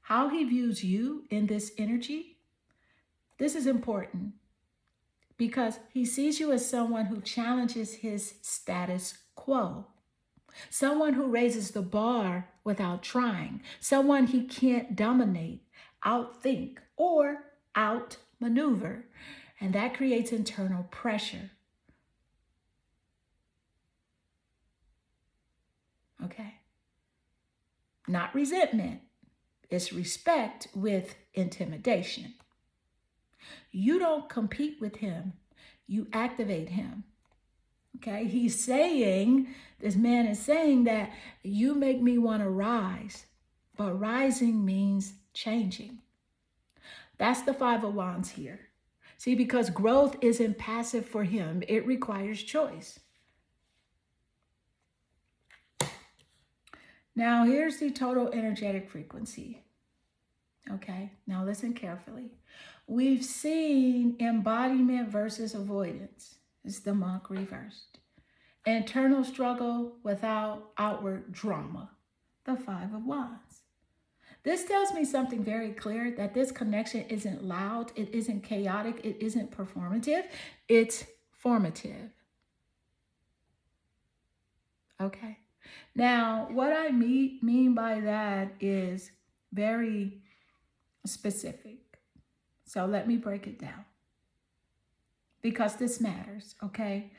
How he views you in this energy, this is important because he sees you as someone who challenges his status quo, someone who raises the bar without trying, someone he can't dominate, outthink, or outmaneuver. And that creates internal pressure. Okay? Not resentment. It's respect with intimidation. You don't compete with him. You activate him. Okay? This man is saying that you make me want to rise. But rising means changing. That's the Five of Wands here. See, because growth isn't passive for him, it requires choice. Now, here's the total energetic frequency. Okay, now listen carefully. We've seen embodiment versus avoidance. It's the monk reversed. Internal struggle without outward drama. The Five of Wands. This tells me something very clear, that this connection isn't loud, it isn't chaotic, it isn't performative, it's formative. Okay. Now, what I mean by that is very specific. So let me break it down because this matters, okay?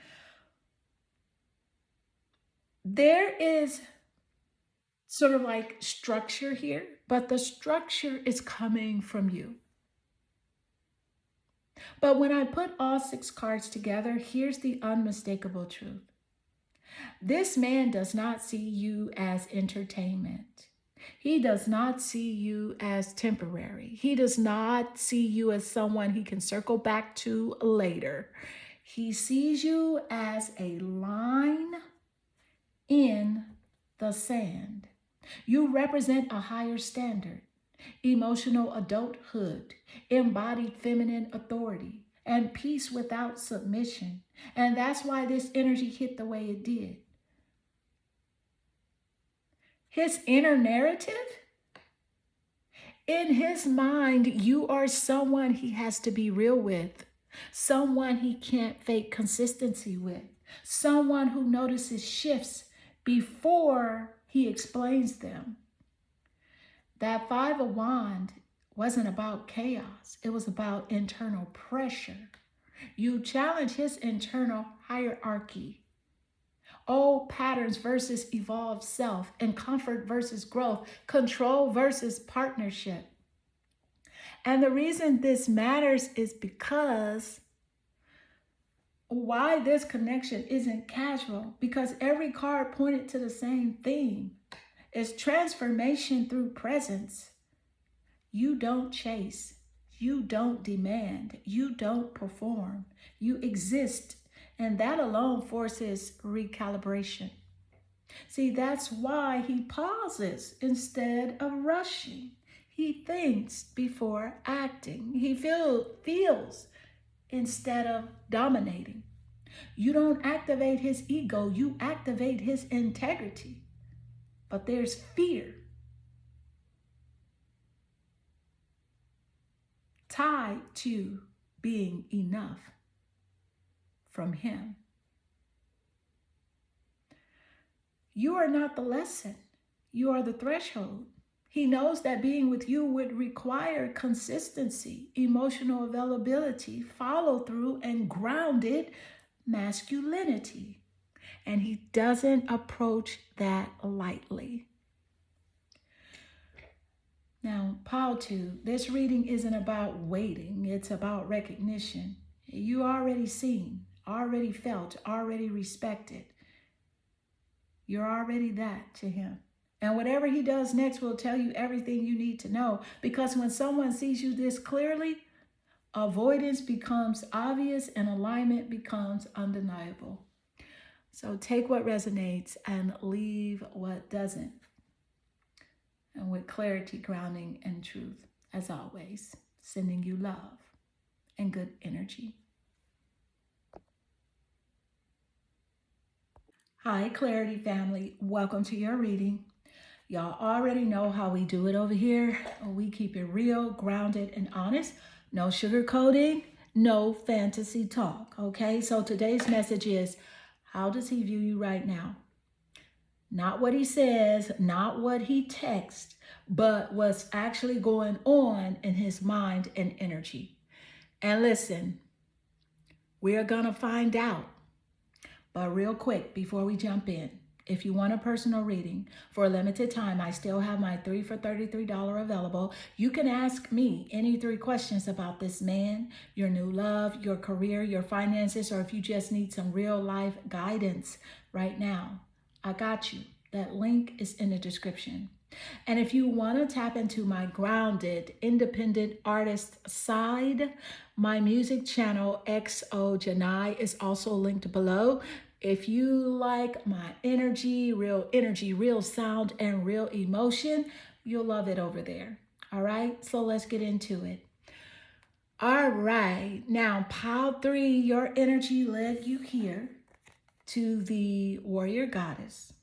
There is sort of like structure here, but the structure is coming from you. But when I put all 6 cards together, here's the unmistakable truth. This man does not see you as entertainment. He does not see you as temporary. He does not see you as someone he can circle back to later. He sees you as a line in the sand. You represent a higher standard, emotional adulthood, embodied feminine authority, and peace without submission. And that's why this energy hit the way it did. His inner narrative, in his mind, you are someone he has to be real with, someone he can't fake consistency with, someone who notices shifts before he explains them. That Five of Wands wasn't about chaos. It was about internal pressure. You challenge his internal hierarchy. Old patterns versus evolved self, and comfort versus growth, control versus partnership. And the reason this matters is because why this connection isn't casual, because every card pointed to the same theme. It's transformation through presence. You don't chase. You don't demand. You don't perform. You exist. And that alone forces recalibration. See, that's why he pauses instead of rushing. He thinks before acting. He feels instead of dominating. You don't activate his ego. You activate his integrity. But there's fear tied to being enough from him. You are not the lesson. You are the threshold. He knows that being with you would require consistency, emotional availability, follow through, and grounded masculinity. And he doesn't approach that lightly. Now, pile 2, this reading isn't about waiting, it's about recognition. You already seen, already felt, already respected. You're already that to him. And whatever he does next will tell you everything you need to know. Because when someone sees you this clearly, avoidance becomes obvious and alignment becomes undeniable. So take what resonates and leave what doesn't. And with clarity, grounding, and truth, as always, sending you love and good energy. Hi, Clarity family. Welcome to your reading. Y'all already know how we do it over here. We keep it real, grounded, and honest. No sugarcoating, no fantasy talk. Okay, so today's message is, how does he view you right now? Not what he says, not what he texts, but what's actually going on in his mind and energy. And listen, we're going to find out. But real quick, before we jump in, if you want a personal reading for a limited time, I still have my 3 for $33 available. You can ask me any 3 questions about this man, your new love, your career, your finances, or if you just need some real life guidance right now. I got you. That link is in the description. And if you want to tap into my grounded, independent artist side, my music channel, XO Janai, is also linked below. If you like my energy, real sound, and real emotion, you'll love it over there. All right, so let's get into it. All right, now pile 3, your energy led you here to the warrior goddess.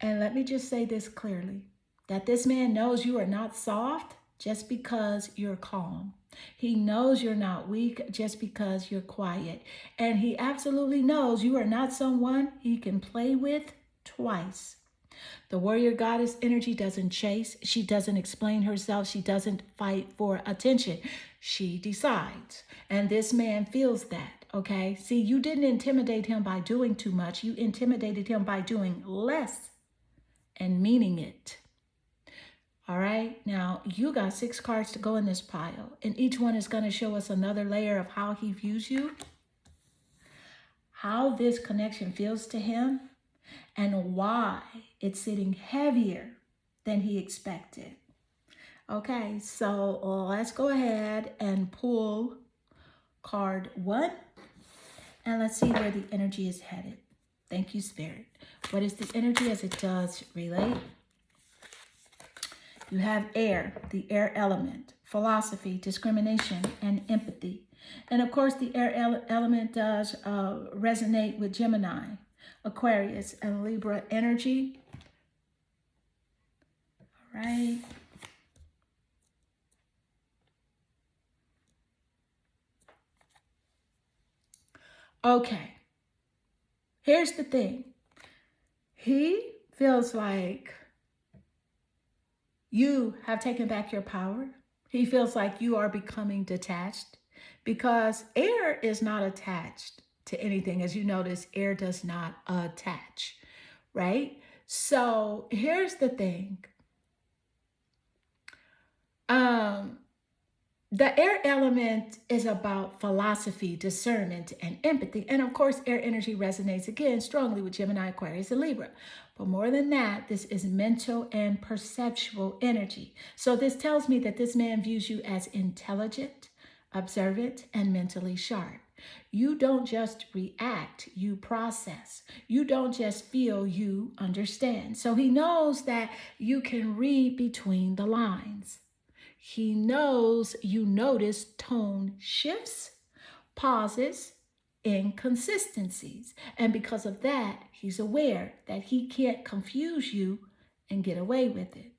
And let me just say this clearly, that this man knows you are not soft just because you're calm. He knows you're not weak just because you're quiet. And he absolutely knows you are not someone he can play with twice. The warrior goddess energy doesn't chase. She doesn't explain herself. She doesn't fight for attention. She decides. And this man feels that, okay? See, you didn't intimidate him by doing too much. You intimidated him by doing less and meaning it. All right, now you got 6 cards to go in this pile, and each one is going to show us another layer of how he views you, how this connection feels to him, and why it's sitting heavier than he expected. Okay, so let's go ahead and pull card 1, and let's see where the energy is headed. Thank you, Spirit. What is the energy as it does relate? You have air, the air element, philosophy, discrimination, and empathy. And of course, the air element does resonate with Gemini, Aquarius, and Libra energy. All right. Okay. Here's the thing. He feels like you have taken back your power. He feels like you are becoming detached because air is not attached to anything. As you notice, air does not attach, right? So here's the thing. The air element is about philosophy, discernment, and empathy. And of course, air energy resonates again strongly with Gemini, Aquarius, and Libra. But more than that, this is mental and perceptual energy. So this tells me that this man views you as intelligent, observant, and mentally sharp. You don't just react, you process. You don't just feel, you understand. So he knows that you can read between the lines. He knows you notice tone shifts, pauses, inconsistencies. And because of that, he's aware that he can't confuse you and get away with it.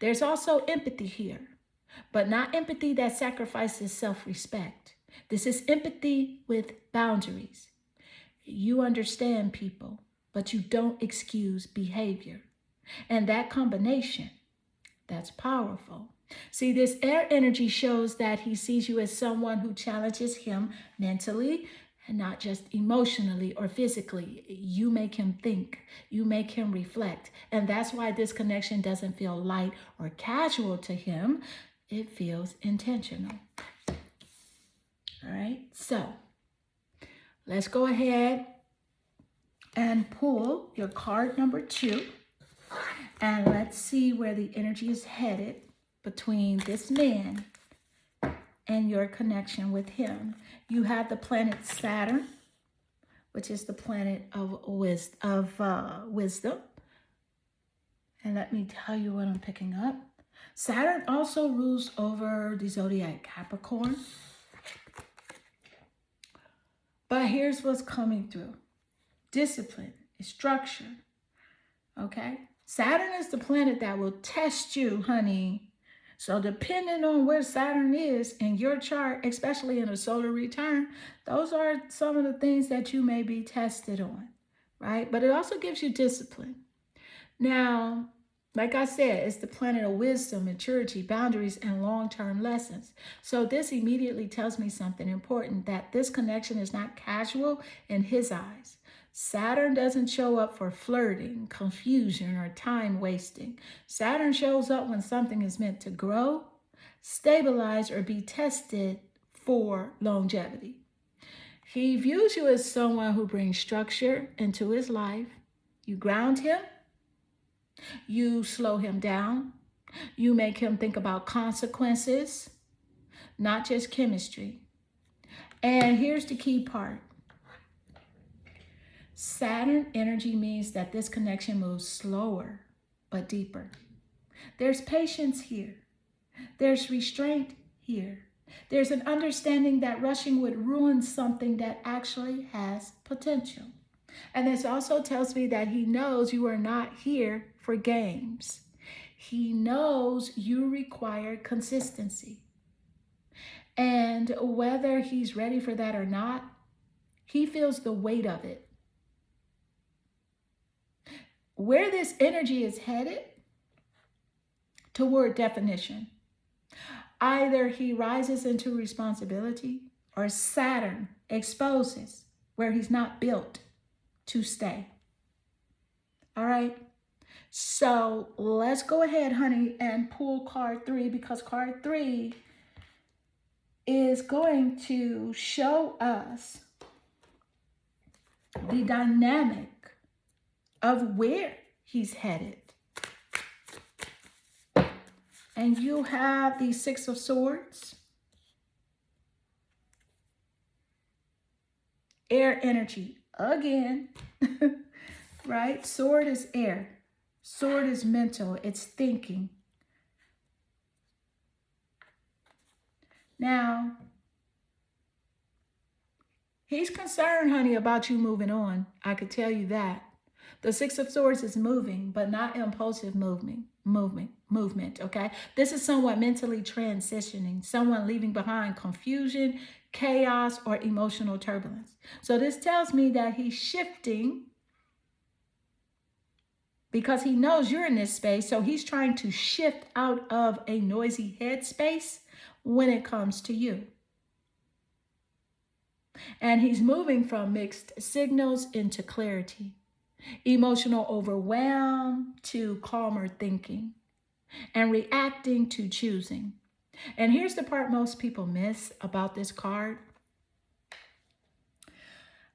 There's also empathy here, but not empathy that sacrifices self-respect. This is empathy with boundaries. You understand people, but you don't excuse behavior. And that combination, that's powerful. See, this air energy shows that he sees you as someone who challenges him mentally and not just emotionally or physically. You make him think, you make him reflect. And that's why this connection doesn't feel light or casual to him. It feels intentional. All right, so Let's go ahead and pull your card number 2. And let's see where the energy is headed between this man and your connection with him. You have the planet Saturn, which is the planet of wisdom. And let me tell you what I'm picking up. Saturn also rules over the zodiac Capricorn. But here's what's coming through. Discipline, structure, okay? Saturn is the planet that will test you, honey. So depending on where Saturn is in your chart, especially in a solar return, those are some of the things that you may be tested on, right? But it also gives you discipline. Now, like I said, it's the planet of wisdom, maturity, boundaries, and long-term lessons. So this immediately tells me something important, that this connection is not casual in his eyes. Saturn doesn't show up for flirting, confusion, or time wasting. Saturn shows up when something is meant to grow, stabilize, or be tested for longevity. He views you as someone who brings structure into his life. You ground him. You slow him down. You make him think about consequences, not just chemistry. And here's the key part. Saturn energy means that this connection moves slower but deeper. There's patience here. There's restraint here. There's an understanding that rushing would ruin something that actually has potential. And this also tells me that he knows you are not here for games. He knows you require consistency. And whether he's ready for that or not, he feels the weight of it. Where this energy is headed, toward definition. Either he rises into responsibility, or Saturn exposes where he's not built to stay. All right. So let's go ahead, honey, and pull card 3, because card 3 is going to show us the dynamic of where he's headed. And you have the 6 of Swords. Air energy again, right? Sword is air. Sword is mental. It's thinking. Now, he's concerned, honey, about you moving on. I could tell you that. The 6 of Swords is moving, but not impulsive movement, okay? This is someone mentally transitioning, someone leaving behind confusion, chaos, or emotional turbulence. So this tells me that he's shifting because he knows you're in this space. So he's trying to shift out of a noisy headspace when it comes to you. And he's moving from mixed signals into clarity, emotional overwhelm to calmer thinking, and reacting to choosing. And here's the part most people miss about this card.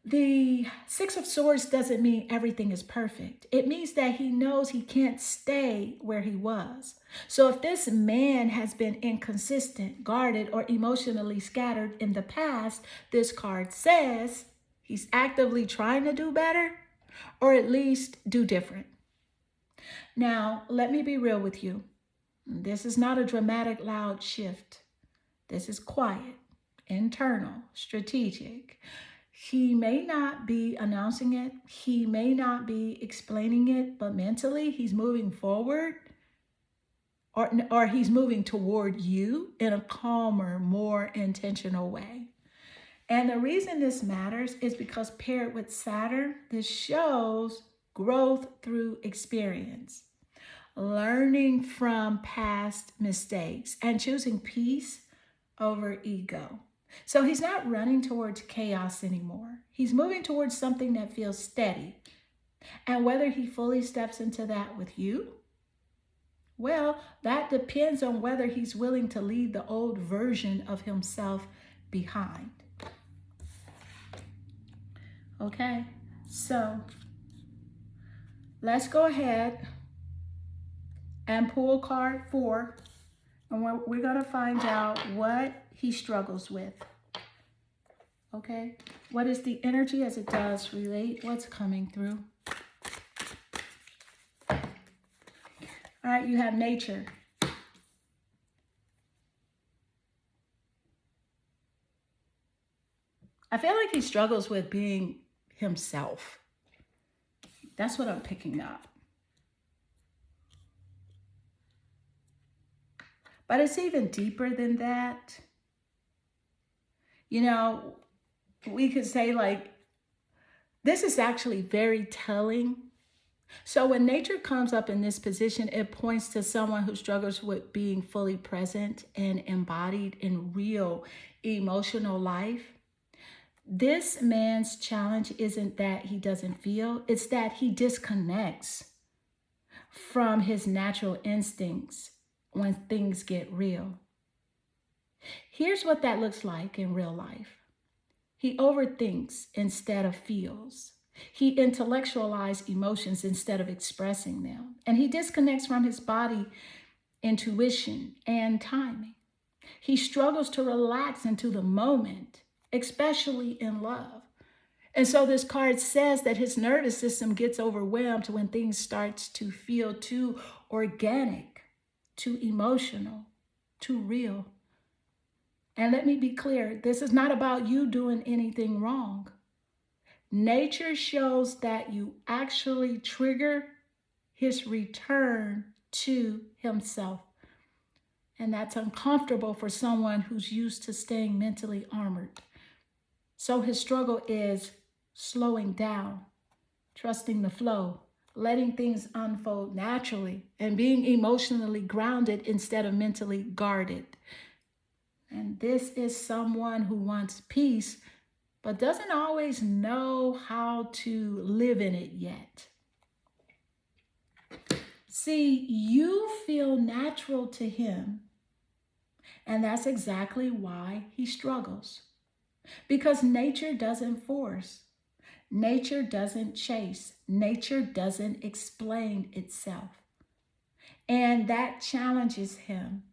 The 6 of Swords doesn't mean everything is perfect. It means that he knows he can't stay where he was. So if this man has been inconsistent, guarded, or emotionally scattered in the past, this card says he's actively trying to do better, or at least do different. Now, let me be real with you. This is not a dramatic, loud shift. This is quiet, internal, strategic. He may not be announcing it. He may not be explaining it, but mentally he's moving forward, or he's moving toward you in a calmer, more intentional way. And the reason this matters is because paired with Saturn, this shows growth through experience, learning from past mistakes, and choosing peace over ego. So he's not running towards chaos anymore. He's moving towards something that feels steady. And whether he fully steps into that with you, well, that depends on whether he's willing to leave the old version of himself behind. Okay, so let's go ahead and pull card 4. And we're going to find out what he struggles with. Okay, what is the energy as it does relate? What's coming through? All right, you have nature. I feel like he struggles with being himself. That's what I'm picking up. But it's even deeper than that. You know, we could say like, this is actually very telling. So when nature comes up in this position, it points to someone who struggles with being fully present and embodied in real emotional life. This man's challenge isn't that he doesn't feel, it's that he disconnects from his natural instincts when things get real. Here's what that looks like in real life. He overthinks instead of feels. He intellectualizes emotions instead of expressing them. And he disconnects from his body, intuition, and timing. He struggles to relax into the moment, especially in love. And so this card says that his nervous system gets overwhelmed when things start to feel too organic, too emotional, too real. And let me be clear, this is not about you doing anything wrong. Nature shows that you actually trigger his return to himself. And that's uncomfortable for someone who's used to staying mentally armored. So his struggle is slowing down, trusting the flow, letting things unfold naturally, and being emotionally grounded instead of mentally guarded. And this is someone who wants peace, but doesn't always know how to live in it yet. See, you feel natural to him, and that's exactly why he struggles. Because nature doesn't force, nature doesn't chase, nature doesn't explain itself. And that challenges him.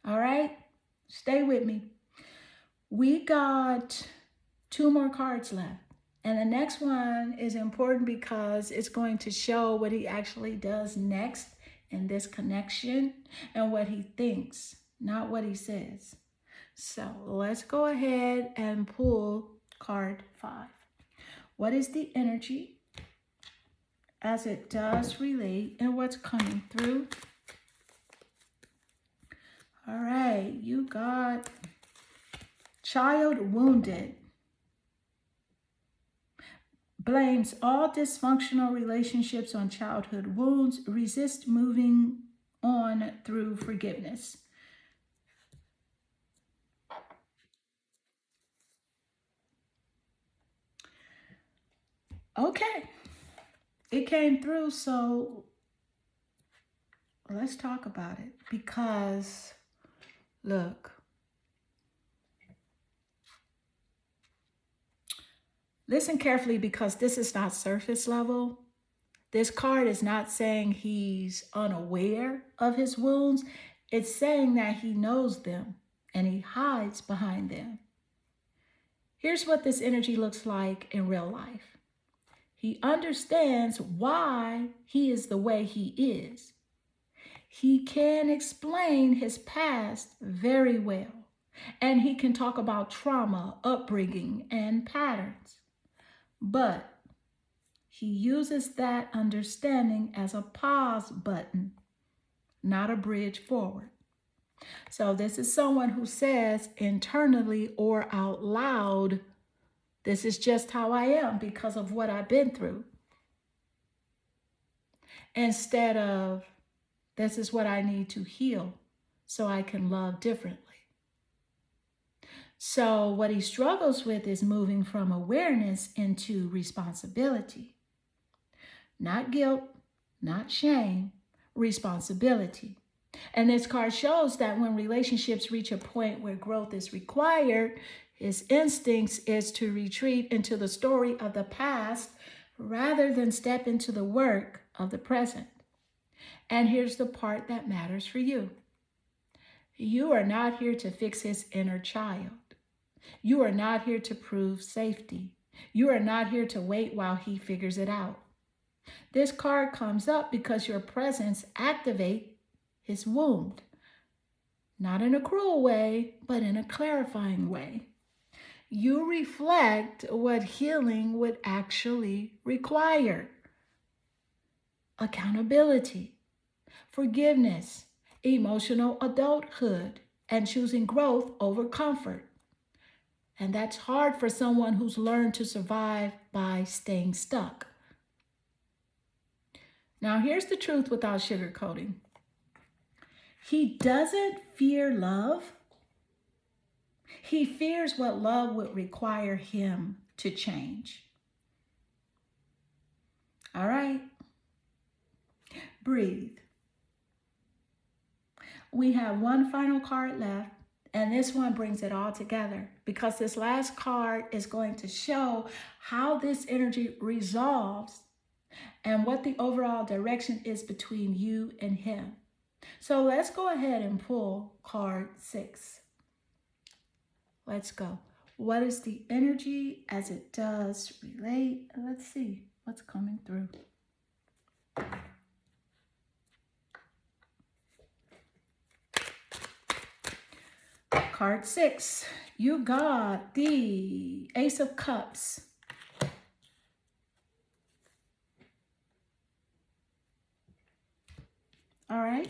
All right, stay with me. We got 2 more cards left. And the next one is important because it's going to show what he actually does next in this connection and what he thinks, not what he says. So let's go ahead and pull card 5. What is the energy as it does relate and what's coming through? All right, you got child wounded. Blames all dysfunctional relationships on childhood wounds. Resist moving on through forgiveness. Okay, it came through, so let's talk about it. Because, look, listen carefully because this is not surface level. This card is not saying he's unaware of his wounds. It's saying that he knows them and he hides behind them. Here's what this energy looks like in real life. He understands why he is the way he is. He can explain his past very well, and he can talk about trauma, upbringing, and patterns. But he uses that understanding as a pause button, not a bridge forward. So this is someone who says internally or out loud, this is just how I am because of what I've been through. Instead of, this is what I need to heal so I can love differently. So what he struggles with is moving from awareness into responsibility. Not guilt, not shame, responsibility. And this card shows that when relationships reach a point where growth is required, His instincts is to retreat into the story of the past rather than step into the work of the present. And here's the part that matters for you. You are not here to fix his inner child. You are not here to prove safety. You are not here to wait while he figures it out. This card comes up because your presence activates his wound. Not in a cruel way, but in a clarifying way. You reflect what healing would actually require. Accountability, forgiveness, emotional adulthood, and choosing growth over comfort. And that's hard for someone who's learned to survive by staying stuck. Now, here's the truth without sugarcoating. He doesn't fear love. He fears what love would require him to change. All right. Breathe. We have one final card left, and this one brings it all together because this last card is going to show how this energy resolves and what the overall direction is between you and him. So let's go ahead and pull card 6. Let's go. What is the energy as it does relate? Let's see what's coming through. Card 6. You got the Ace of Cups. All right.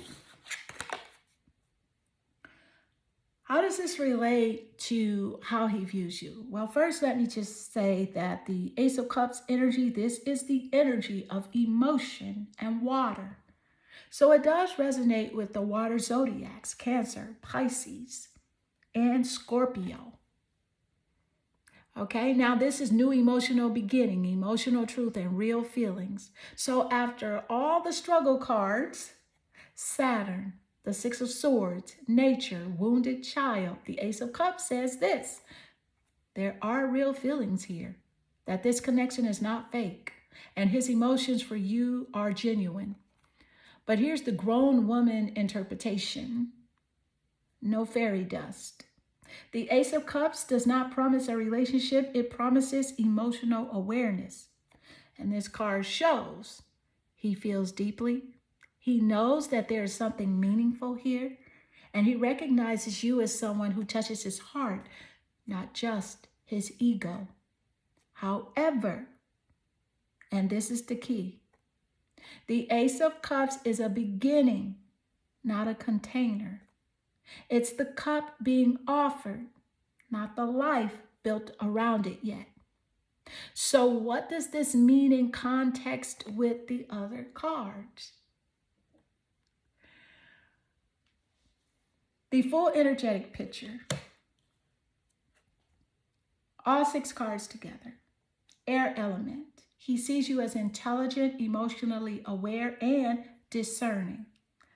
How does this relate to how he views you? Well, first, let me just say that the Ace of Cups energy, this is the energy of emotion and water. So it does resonate with the water zodiacs, Cancer, Pisces, and Scorpio. Okay, now this is new emotional beginning, emotional truth, and real feelings. So after all the struggle cards, Saturn, the Six of Swords, nature, wounded child, the Ace of Cups says this. There are real feelings here, that this connection is not fake, and his emotions for you are genuine. But here's the grown woman interpretation. No fairy dust. The Ace of Cups does not promise a relationship. It promises emotional awareness. And this card shows he feels deeply. He knows that there is something meaningful here. And he recognizes you as someone who touches his heart, not just his ego. However, and this is the key, the Ace of Cups is a beginning, not a container. It's the cup being offered, not the life built around it yet. So what does this mean in context with the other cards? The full energetic picture. All 6 cards together. Air element. He sees you as intelligent, emotionally aware, and discerning.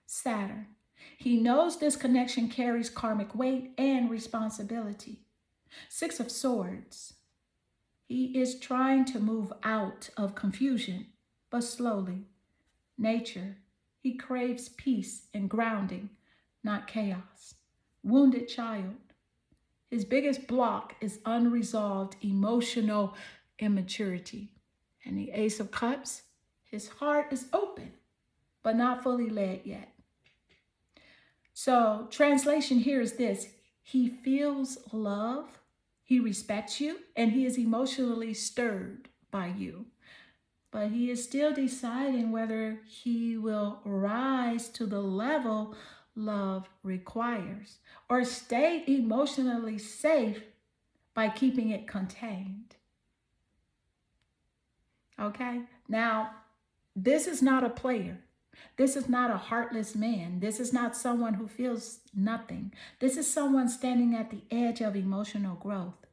Saturn. He knows this connection carries karmic weight and responsibility. 6 of Swords. He is trying to move out of confusion, but slowly. Nature. He craves peace and grounding, not chaos. Wounded child. His biggest block is unresolved emotional immaturity. And the Ace of Cups, his heart is open, but not fully led yet. So translation here is this. He feels love, he respects you, and he is emotionally stirred by you. But he is still deciding whether he will rise to the level love requires or stay emotionally safe by keeping it contained. Okay? Now, this is not a player. This is not a heartless man. This is not someone who feels nothing. This is someone standing at the edge of emotional growth.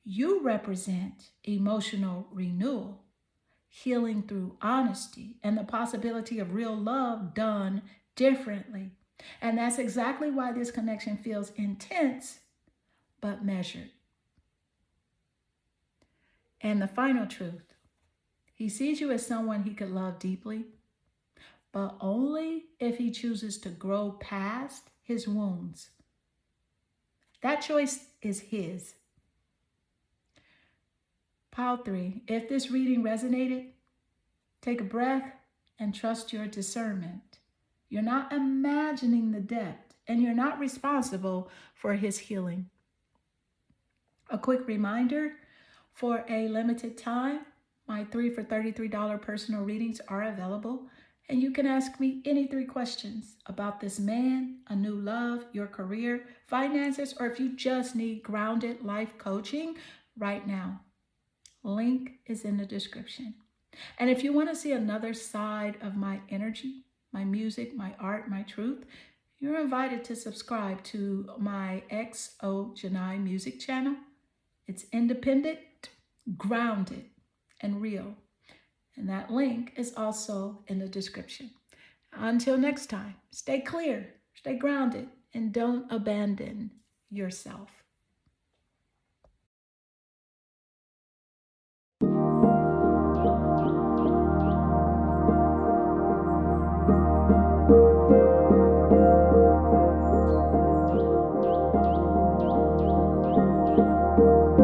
You represent emotional renewal, healing through honesty, and the possibility of real love done differently. And that's exactly why this connection feels intense, but measured. And the final truth, he sees you as someone he could love deeply, but only if he chooses to grow past his wounds. That choice is his. Pile 3, if this reading resonated, take a breath and trust your discernment. You're not imagining the depth, and you're not responsible for his healing. A quick reminder, for a limited time, my 3 for $33 personal readings are available, and you can ask me any 3 questions about this man, a new love, your career, finances, or if you just need grounded life coaching right now. Link is in the description. And if you want to see another side of my energy, my music, my art, my truth, you're invited to subscribe to my XO Janai music channel. It's independent, grounded, and real. And that link is also in the description. Until next time, stay clear, stay grounded, and don't abandon yourself.